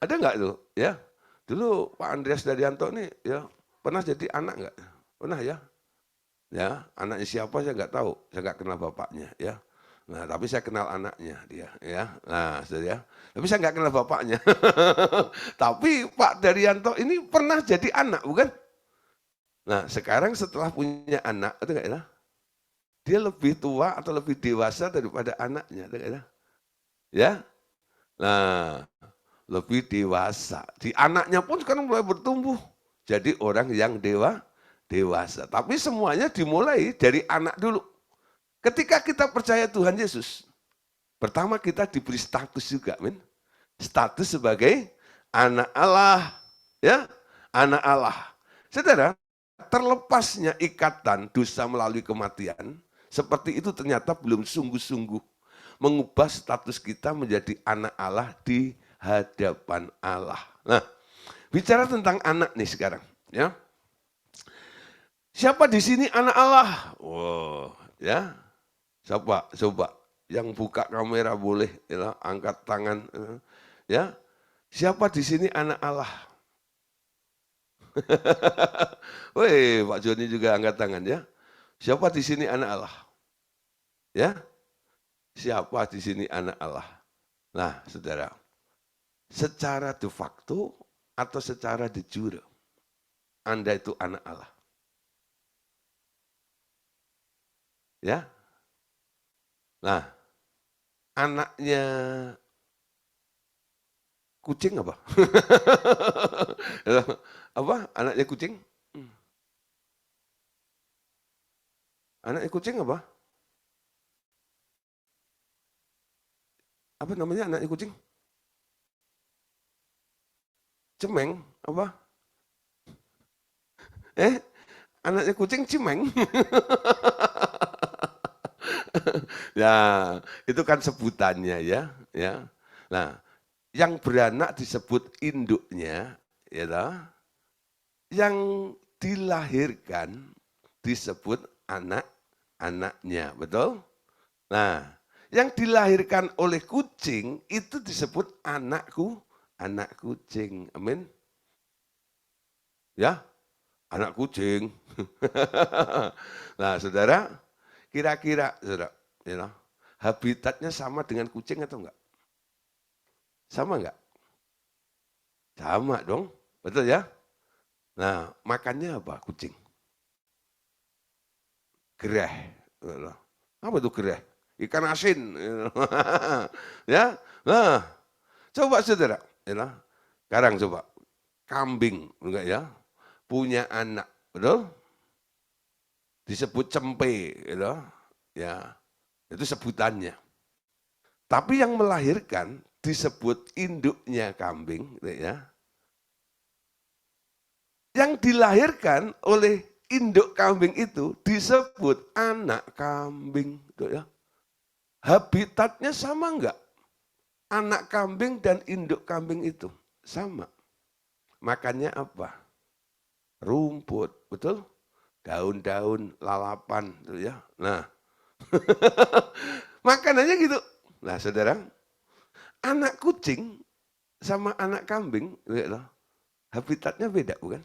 Ada nggak tuh? Ya, dulu Pak Andreas Daryanto nih, ya pernah jadi anak nggak? Pernah ya? Ya, anaknya siapa saya nggak tahu, saya nggak kenal bapaknya, ya. Nah, tapi saya kenal anaknya dia, ya. Nah, ya. Tapi saya nggak kenal bapaknya. Tapi Pak Daryanto ini pernah jadi anak, bukan? Nah, sekarang setelah punya anak, itu nggak ya? Dia lebih tua atau lebih dewasa daripada anaknya. Ya, nah lebih dewasa. Di anaknya pun sekarang mulai bertumbuh. Jadi orang yang dewasa. Tapi semuanya dimulai dari anak dulu. Ketika kita percaya Tuhan Yesus, pertama kita diberi status juga, men. Status sebagai anak Allah, ya, anak Allah. Saudara, terlepasnya ikatan dosa melalui kematian, seperti itu ternyata belum sungguh-sungguh mengubah status kita menjadi anak Allah di hadapan Allah. Nah, bicara tentang anak nih sekarang, ya. Siapa di sini anak Allah? Wow, ya. Siapa? Coba yang buka kamera boleh ya, angkat tangan ya. Siapa di sini anak Allah? Woi, Pak Joni juga angkat tangan ya. Siapa di sini anak Allah? Ya. Siapa di sini anak Allah? Nah, Saudara, secara de facto atau secara de jure, Anda itu anak Allah. Ya. Nah, anaknya kucing apa? Apa? Anaknya kucing? Anaknya kucing apa? Apa namanya anaknya kucing? Cemeng? Apa? Anaknya kucing cimeng? Ya, itu kan sebutannya ya. Ya. Nah, yang beranak disebut induknya, ya toh. Yang dilahirkan disebut anak-anaknya, betul? Nah, yang dilahirkan oleh kucing itu disebut anakku, anak kucing. Amin. Ya, anak kucing. Nah, Saudara, kira-kira Saudara, ya, habitatnya sama dengan kucing atau enggak? Sama enggak? Sama dong, betul ya? Nah, makannya apa kucing? Gereh. Apa itu gereh? Ikan asin. Ya, nah, coba Saudara, ya, sekarang coba kambing, enggak ya? Punya anak, betul? Disebut cempe, gitu. Ya, itu sebutannya. Tapi yang melahirkan disebut induknya kambing, gitu ya. Yang dilahirkan oleh induk kambing itu disebut anak kambing, gitu ya. Habitatnya sama enggak? Anak kambing dan induk kambing itu sama. Makannya apa? Rumput, betul? Daun-daun, lalapan, gitu ya. Nah, makanannya gitu. Nah, Saudara, anak kucing sama anak kambing, gitu, habitatnya beda, bukan?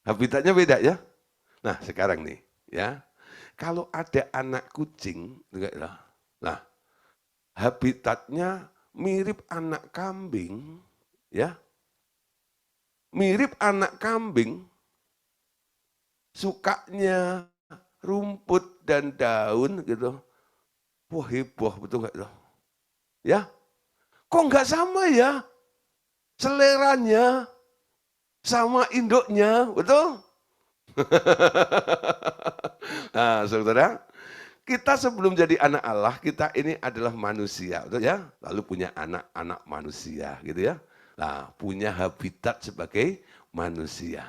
Habitatnya beda ya. Nah, sekarang nih, ya. Kalau ada anak kucing, gitu, nah, habitatnya mirip anak kambing, ya. Mirip anak kambing, sukanya rumput dan daun gitu. Wah, heboh betul nggak itu? Ya, kok nggak sama ya? Seleranya sama induknya, betul? Nah, Saudara, kita sebelum jadi anak Allah, kita ini adalah manusia, betul ya? Lalu punya anak-anak manusia, gitu ya. Nah, punya habitat sebagai manusia.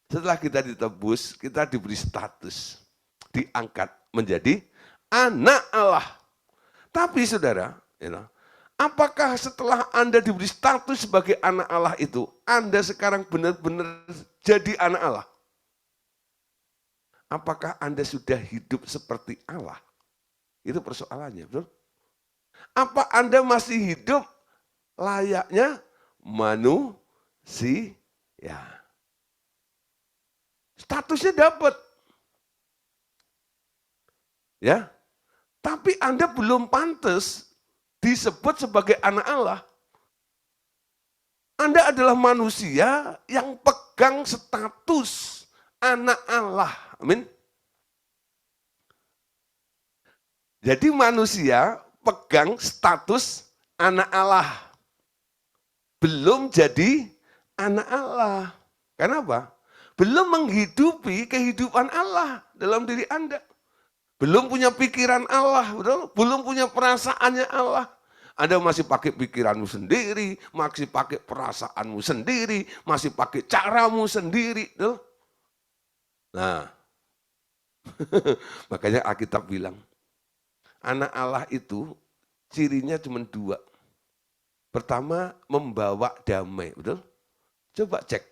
Setelah kita ditebus, kita diberi status, diangkat menjadi anak Allah. Tapi Saudara, apakah setelah Anda diberi status sebagai anak Allah itu, Anda sekarang benar-benar jadi anak Allah? Apakah Anda sudah hidup seperti Allah? Itu persoalannya, betul? Apa Anda masih hidup layaknya manusia? Statusnya dapat. Ya. Tapi Anda belum pantas disebut sebagai anak Allah. Anda adalah manusia yang pegang status anak Allah. Amin. Jadi manusia pegang status anak Allah. Belum jadi anak Allah. Kenapa? Belum menghidupi kehidupan Allah dalam diri Anda. Belum punya pikiran Allah, betul? Belum punya perasaannya Allah. Anda masih pakai pikiranmu sendiri, masih pakai perasaanmu sendiri, masih pakai caramu sendiri. Betul? Nah, makanya Alkitab bilang, anak Allah itu cirinya cuma dua. Pertama, membawa damai, betul? Coba cek,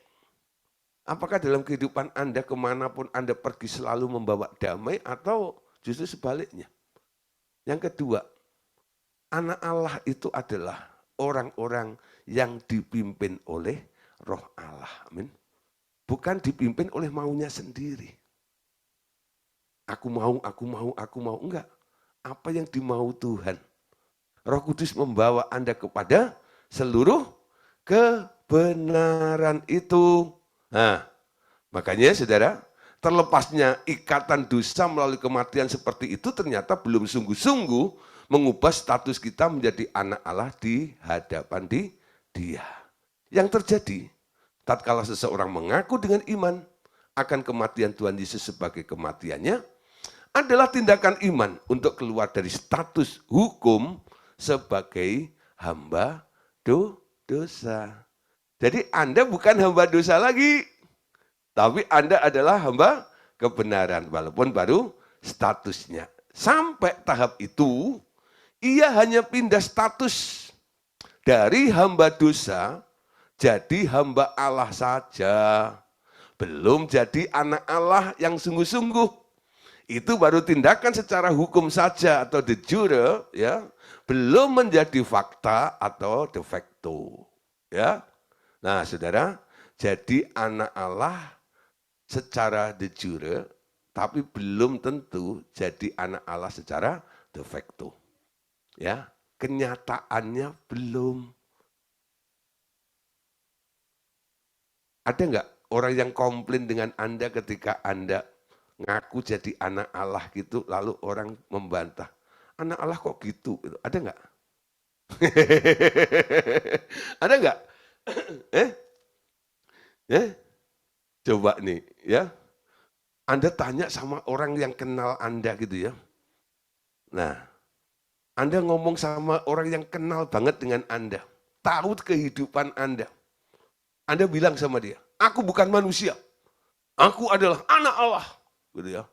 apakah dalam kehidupan Anda kemanapun Anda pergi selalu membawa damai atau justru sebaliknya? Yang kedua, anak Allah itu adalah orang-orang yang dipimpin oleh Roh Allah. Amin. Bukan dipimpin oleh maunya sendiri. Aku mau. Enggak. Apa yang dimau Tuhan. Roh Kudus membawa Anda kepada seluruh kebenaran itu. Nah, makanya saudara, terlepasnya ikatan dosa melalui kematian seperti itu ternyata belum sungguh-sungguh mengubah status kita menjadi anak Allah di hadapan Dia. Yang terjadi, tatkala seseorang mengaku dengan iman akan kematian Tuhan Yesus sebagai kematiannya, adalah tindakan iman untuk keluar dari status hukum sebagai hamba dosa. Jadi Anda bukan hamba dosa lagi, tapi Anda adalah hamba kebenaran, walaupun baru statusnya. Sampai tahap itu, ia hanya pindah status dari hamba dosa jadi hamba Allah saja. Belum jadi anak Allah yang sungguh-sungguh. Itu baru tindakan secara hukum saja atau de jure, ya, belum menjadi fakta atau de facto. Ya. Nah, saudara, jadi anak Allah secara de jure, tapi belum tentu jadi anak Allah secara de facto. Ya, kenyataannya belum. Ada enggak orang yang komplain dengan Anda ketika Anda ngaku jadi anak Allah gitu, lalu orang membantah. Anak Allah kok gitu? Ada enggak? Ada enggak? Coba nih, ya. Anda tanya sama orang yang kenal Anda gitu ya. Nah, Anda ngomong sama orang yang kenal banget dengan Anda, tahu kehidupan Anda. Anda bilang sama dia, aku bukan manusia, aku adalah anak Allah. Gitu ya.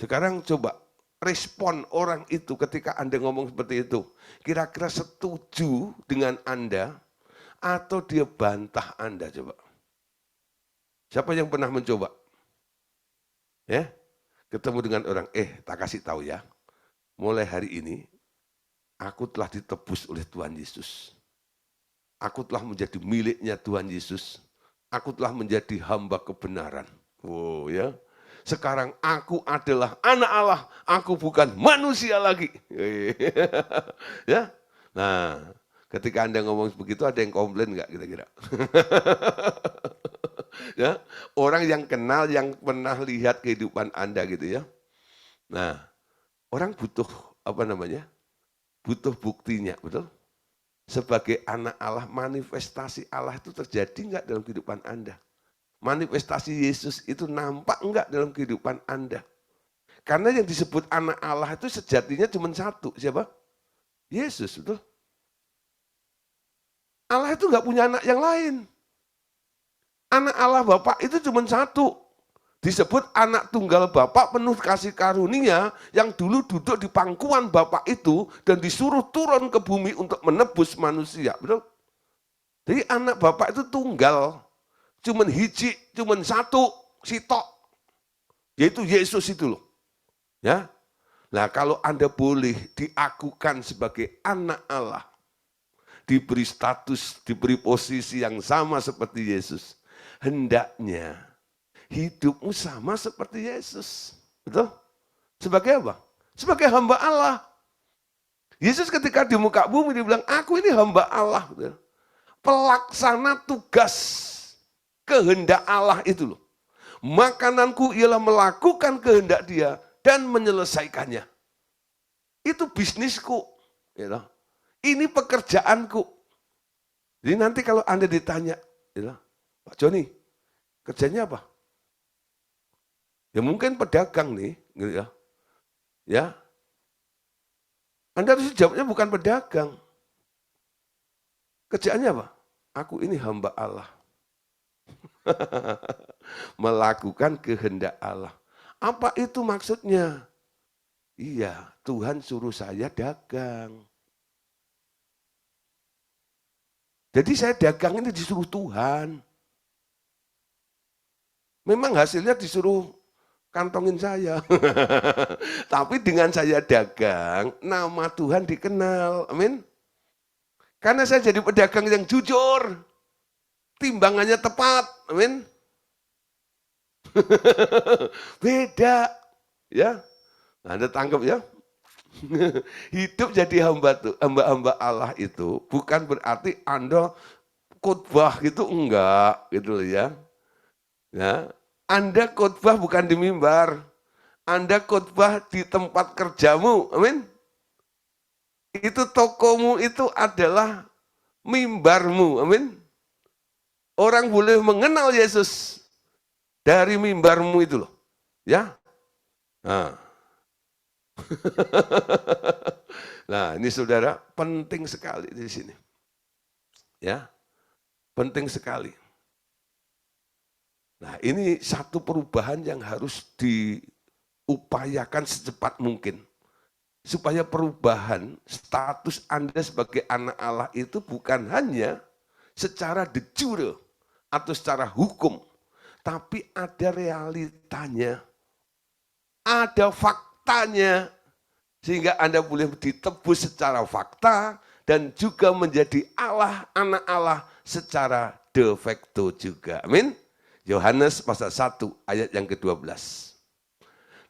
Sekarang coba respon orang itu ketika Anda ngomong seperti itu. Kira-kira setuju dengan Anda atau dia bantah Anda coba? Siapa yang pernah mencoba? Ya, ketemu dengan orang, tak kasih tahu ya. Mulai hari ini aku telah ditebus oleh Tuhan Yesus. Aku telah menjadi miliknya Tuhan Yesus. Aku telah menjadi hamba kebenaran. Oh ya. Sekarang aku adalah anak Allah, aku bukan manusia lagi. Ya. Nah, ketika Anda ngomong begitu ada yang komplain enggak kira-kira? Ya, orang yang kenal, yang pernah lihat kehidupan Anda gitu ya. Nah, orang butuh butuh buktinya, betul? Sebagai anak Allah, manifestasi Allah itu terjadi enggak dalam kehidupan Anda? Manifestasi Yesus itu nampak enggak dalam kehidupan Anda? Karena yang disebut anak Allah itu sejatinya cuma satu, siapa? Yesus, betul? Allah itu enggak punya anak yang lain. Anak Allah Bapa itu cuma satu. Disebut anak tunggal Bapa penuh kasih karunia yang dulu duduk di pangkuan Bapa itu dan disuruh turun ke bumi untuk menebus manusia, betul? Jadi anak Bapa itu tunggal. Cuman hiji, cuman satu, sitok. Yaitu Yesus itu loh. Ya. Nah, kalau Anda boleh diakukan sebagai anak Allah, diberi status, diberi posisi yang sama seperti Yesus, hendaknya hidupmu sama seperti Yesus. Betul? Sebagai apa? Sebagai hamba Allah. Yesus ketika di muka bumi dia bilang, aku ini hamba Allah. Betul? Pelaksana tugas kehendak Allah itu loh. Makananku ialah melakukan kehendak Dia dan menyelesaikannya. Itu bisnisku. Gitu. Ini pekerjaanku. Jadi nanti kalau Anda ditanya, gitu, Pak Joni, kerjanya apa? Ya mungkin pedagang nih, gitu ya. Ya, Anda harus jawabnya bukan pedagang. Kerjaannya apa? Aku ini hamba Allah. Melakukan kehendak Allah. Apa itu maksudnya? Iya, Tuhan suruh saya dagang. Jadi saya dagang ini disuruh Tuhan. Memang hasilnya disuruh kantongin saya. Tapi dengan saya dagang, nama Tuhan dikenal. Amin. Karena saya jadi pedagang yang jujur. Timbangannya tepat. Amin. Beda. Ya. Anda tangkap ya. Hidup jadi hamba-hamba Allah itu bukan berarti Anda khotbah gitu, enggak gitu loh ya. Ya. Anda khotbah bukan di mimbar. Anda khotbah di tempat kerjamu. Amin. Itu tokomu itu adalah mimbarmu. Amin. Orang boleh mengenal Yesus dari mimbarmu itu loh. Ya. Nah. Nah, ini saudara, penting sekali di sini. Ya. Penting sekali. Nah, ini satu perubahan yang harus diupayakan secepat mungkin. Supaya perubahan status Anda sebagai anak Allah itu bukan hanya secara de jure atau secara hukum, tapi ada realitanya, ada faktanya, sehingga Anda boleh ditebus secara fakta dan juga menjadi Allah, anak Allah secara de facto juga. Amin. Yohanes pasal 1 ayat yang ke-12.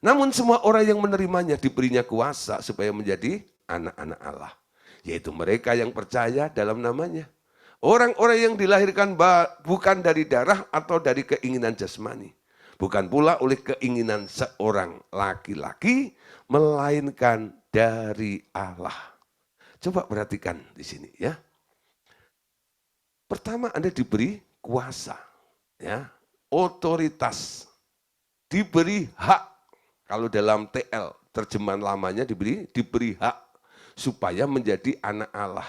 Namun semua orang yang menerimanya diberinya kuasa supaya menjadi anak-anak Allah. Yaitu mereka yang percaya dalam namanya. Orang-orang yang dilahirkan bukan dari darah atau dari keinginan jasmani. Bukan pula oleh keinginan seorang laki-laki, melainkan dari Allah. Coba perhatikan di sini ya. Pertama Anda diberi kuasa. Ya, otoritas, diberi hak. Kalau dalam TL terjemahan lamanya diberi hak supaya menjadi anak Allah.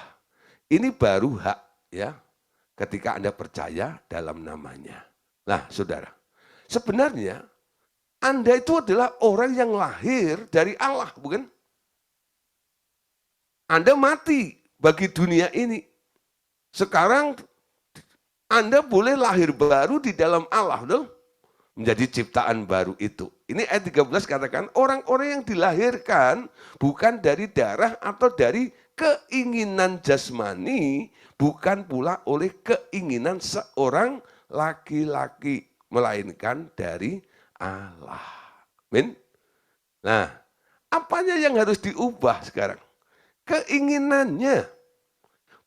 Ini baru hak ya, ketika Anda percaya dalam namanya. Nah, saudara, sebenarnya Anda itu adalah orang yang lahir dari Allah, bukan? Anda mati bagi dunia ini. Sekarang Anda boleh lahir baru di dalam Allah, dong. Menjadi ciptaan baru itu. Ini ayat 13 katakan, orang-orang yang dilahirkan bukan dari darah atau dari keinginan jasmani, bukan pula oleh keinginan seorang laki-laki, melainkan dari Allah. Amin. Nah, apanya yang harus diubah sekarang? Keinginannya.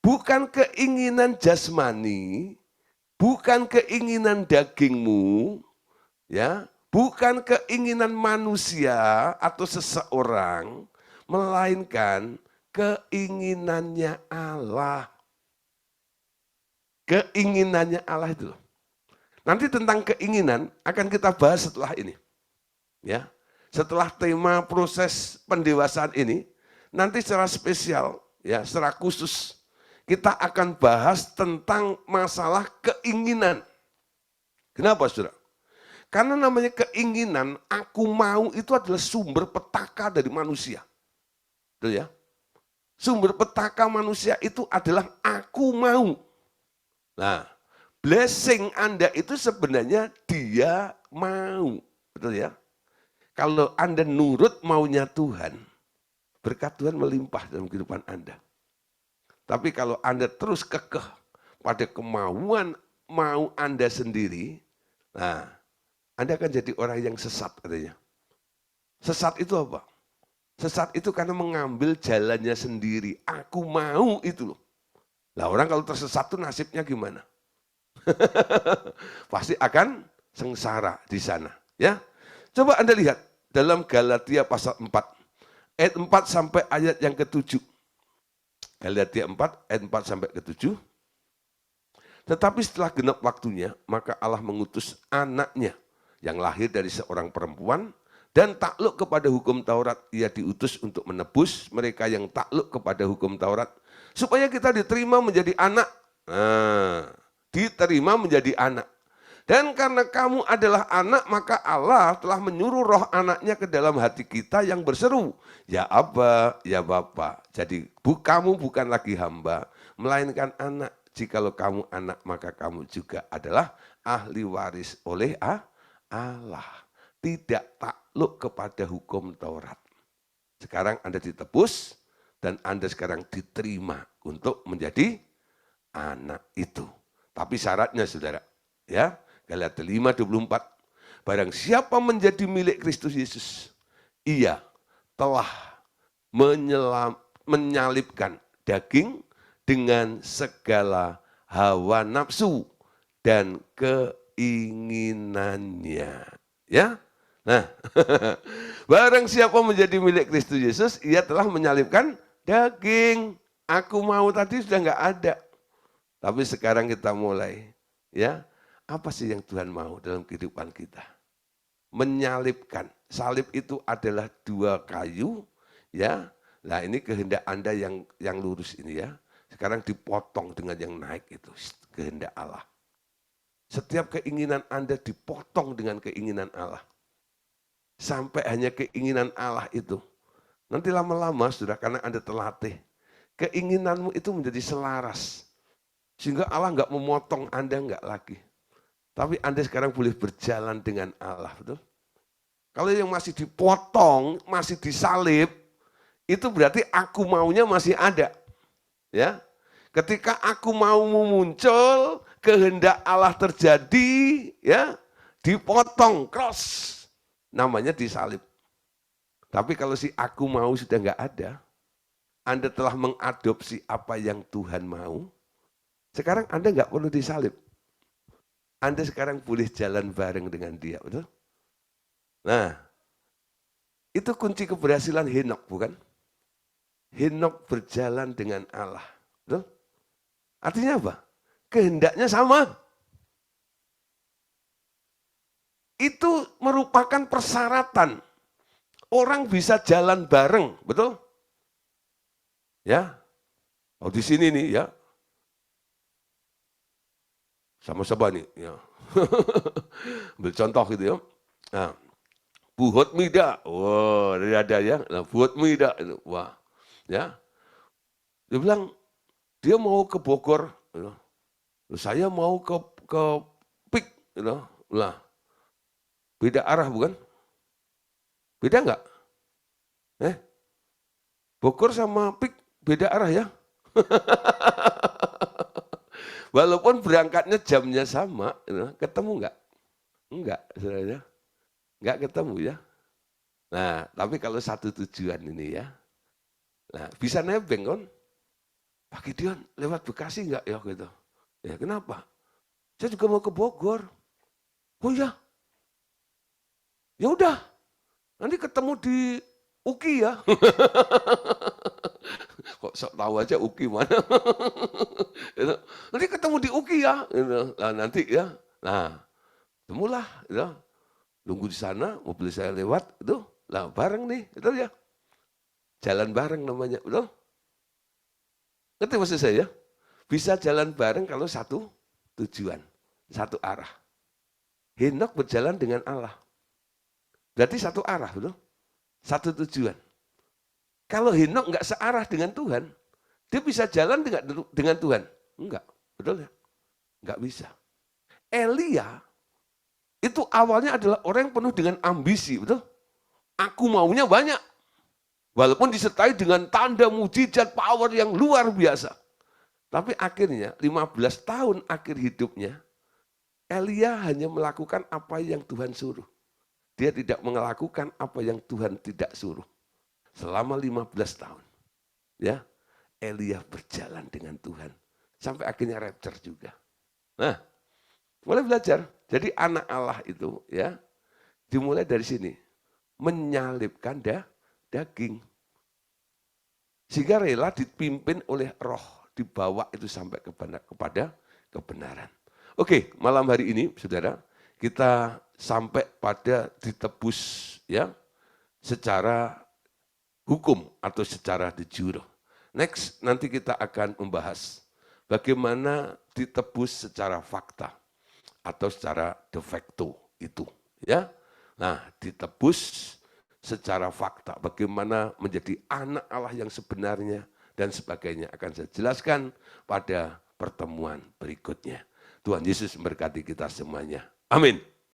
Bukan keinginan jasmani, bukan keinginan dagingmu, ya, bukan keinginan manusia atau seseorang, melainkan keinginannya Allah. Keinginannya Allah itu. Nanti tentang keinginan akan kita bahas setelah ini. Ya. Setelah tema proses pendewasaan ini, nanti secara spesial, ya, secara khusus kita akan bahas tentang masalah keinginan. Kenapa, saudara? Karena namanya keinginan, aku mau itu adalah sumber petaka dari manusia. Betul ya? Sumber petaka manusia itu adalah aku mau. Nah, blessing Anda itu sebenarnya dia mau. Betul ya? Kalau Anda nurut maunya Tuhan, berkat Tuhan melimpah dalam kehidupan Anda. Tapi kalau Anda terus kekeh pada kemauan mau Anda sendiri, nah, Anda akan jadi orang yang sesat katanya. Sesat itu apa? Sesat itu karena mengambil jalannya sendiri. Aku mau itu loh. Lah orang kalau tersesat itu nasibnya gimana? Pasti akan sengsara di sana. Ya, coba Anda lihat dalam Galatia pasal 4 ayat 4 sampai ayat yang ke-7. Galatia 4 ayat 4 sampai ke-7. Tetapi setelah genap waktunya, maka Allah mengutus anaknya yang lahir dari seorang perempuan dan takluk kepada hukum Taurat. Ia diutus untuk menebus mereka yang takluk kepada hukum Taurat, supaya kita diterima menjadi anak. Nah, diterima menjadi anak. Dan karena kamu adalah anak, maka Allah telah menyuruh roh anaknya ke dalam hati kita yang berseru, ya Abba, ya Bapa. Jadi kamu bukan lagi hamba, melainkan anak. Jikalau kamu anak, maka kamu juga adalah ahli waris oleh Allah. Tidak takluk kepada hukum Taurat. Sekarang Anda ditebus dan Anda sekarang diterima untuk menjadi anak itu. Tapi syaratnya saudara, ya. Galatia 5:24. Barang siapa menjadi milik Kristus Yesus, ia telah menyalibkan daging dengan segala hawa nafsu dan keinginannya. Ya, nah, barang siapa menjadi milik Kristus Yesus, ia telah menyalibkan daging. Aku mau tadi sudah nggak ada, tapi sekarang kita mulai, ya. Apa sih yang Tuhan mau dalam kehidupan kita? Menyalibkan. Salib itu adalah 2 kayu, ya. Nah ini kehendak Anda yang lurus ini ya. Sekarang dipotong dengan yang naik itu, kehendak Allah. Setiap keinginan Anda dipotong dengan keinginan Allah. Sampai hanya keinginan Allah itu. Nanti lama-lama sudah karena Anda terlatih, keinginanmu itu menjadi selaras. Sehingga Allah nggak memotong Anda nggak lagi. Tapi Anda sekarang boleh berjalan dengan Allah, betul? Kalau yang masih dipotong, masih disalib, itu berarti aku maunya masih ada. Ya, ketika aku mau muncul, kehendak Allah terjadi, ya, dipotong, cross, namanya disalib. Tapi kalau si aku mau sudah nggak ada, Anda telah mengadopsi apa yang Tuhan mau, sekarang Anda nggak perlu disalib. Anda sekarang boleh jalan bareng dengan dia, betul? Nah, itu kunci keberhasilan Henokh, bukan? Henokh berjalan dengan Allah, betul? Artinya apa? Kehendaknya sama. Itu merupakan persyaratan. Orang bisa jalan bareng, betul? Ya, oh di sini nih ya, sama-sama nih, ya. Ambil contoh gitu ya. Nah, Bu Hotmida, wah dari ada ya. Nah, Bu Hotmida itu, wah, ya. Dia bilang dia mau ke Bogor, gitu. Saya mau ke PIK, gitu. Lah, beda arah bukan? Beda enggak? Bogor sama PIK beda arah ya. Walaupun berangkatnya jamnya sama, gitu. Ketemu enggak? Enggak, saudara. Enggak ketemu ya. Nah, tapi kalau satu tujuan ini ya, nah bisa nebeng kan? Pak Gideon lewat Bekasi enggak ya gitu? Ya kenapa? Saya juga mau ke Bogor. Oh ya, ya udah. Nanti ketemu di UKI ya. Kok sok tahu aja UKI mana? Nanti ketemu di UKI ya. Nah, nanti ya. Nah, temulah. Ya. Nunggu di sana, mobil saya lewat, itu, lah bareng nih, itu ya. Jalan bareng namanya, betul? Ngerti maksud saya? Bisa jalan bareng kalau satu tujuan, satu arah. Henokh berjalan dengan Allah. Berarti satu arah, betul? Satu tujuan. Kalau Henokh nggak searah dengan Tuhan, dia bisa jalan dengan Tuhan? Enggak, betul ya? Enggak bisa. Elia itu awalnya adalah orang yang penuh dengan ambisi, betul? Aku maunya banyak. Walaupun disertai dengan tanda mujizat power yang luar biasa. Tapi akhirnya 15 tahun akhir hidupnya, Elia hanya melakukan apa yang Tuhan suruh. Dia tidak melakukan apa yang Tuhan tidak suruh. Selama 15 tahun. Ya, Elia berjalan dengan Tuhan. Sampai akhirnya rapture juga. Nah, mulai belajar. Jadi anak Allah itu ya dimulai dari sini. Menyalibkan daging. Sehingga rela dipimpin oleh roh, dibawa itu sampai kepada kebenaran. Oke, malam hari ini saudara, kita sampai pada ditebus ya secara hukum atau secara de jure. Next, nanti kita akan membahas bagaimana ditebus secara fakta atau secara de facto itu, ya. Nah, ditebus secara fakta, bagaimana menjadi anak Allah yang sebenarnya dan sebagainya akan saya jelaskan pada pertemuan berikutnya. Tuhan Yesus memberkati kita semuanya. Amin.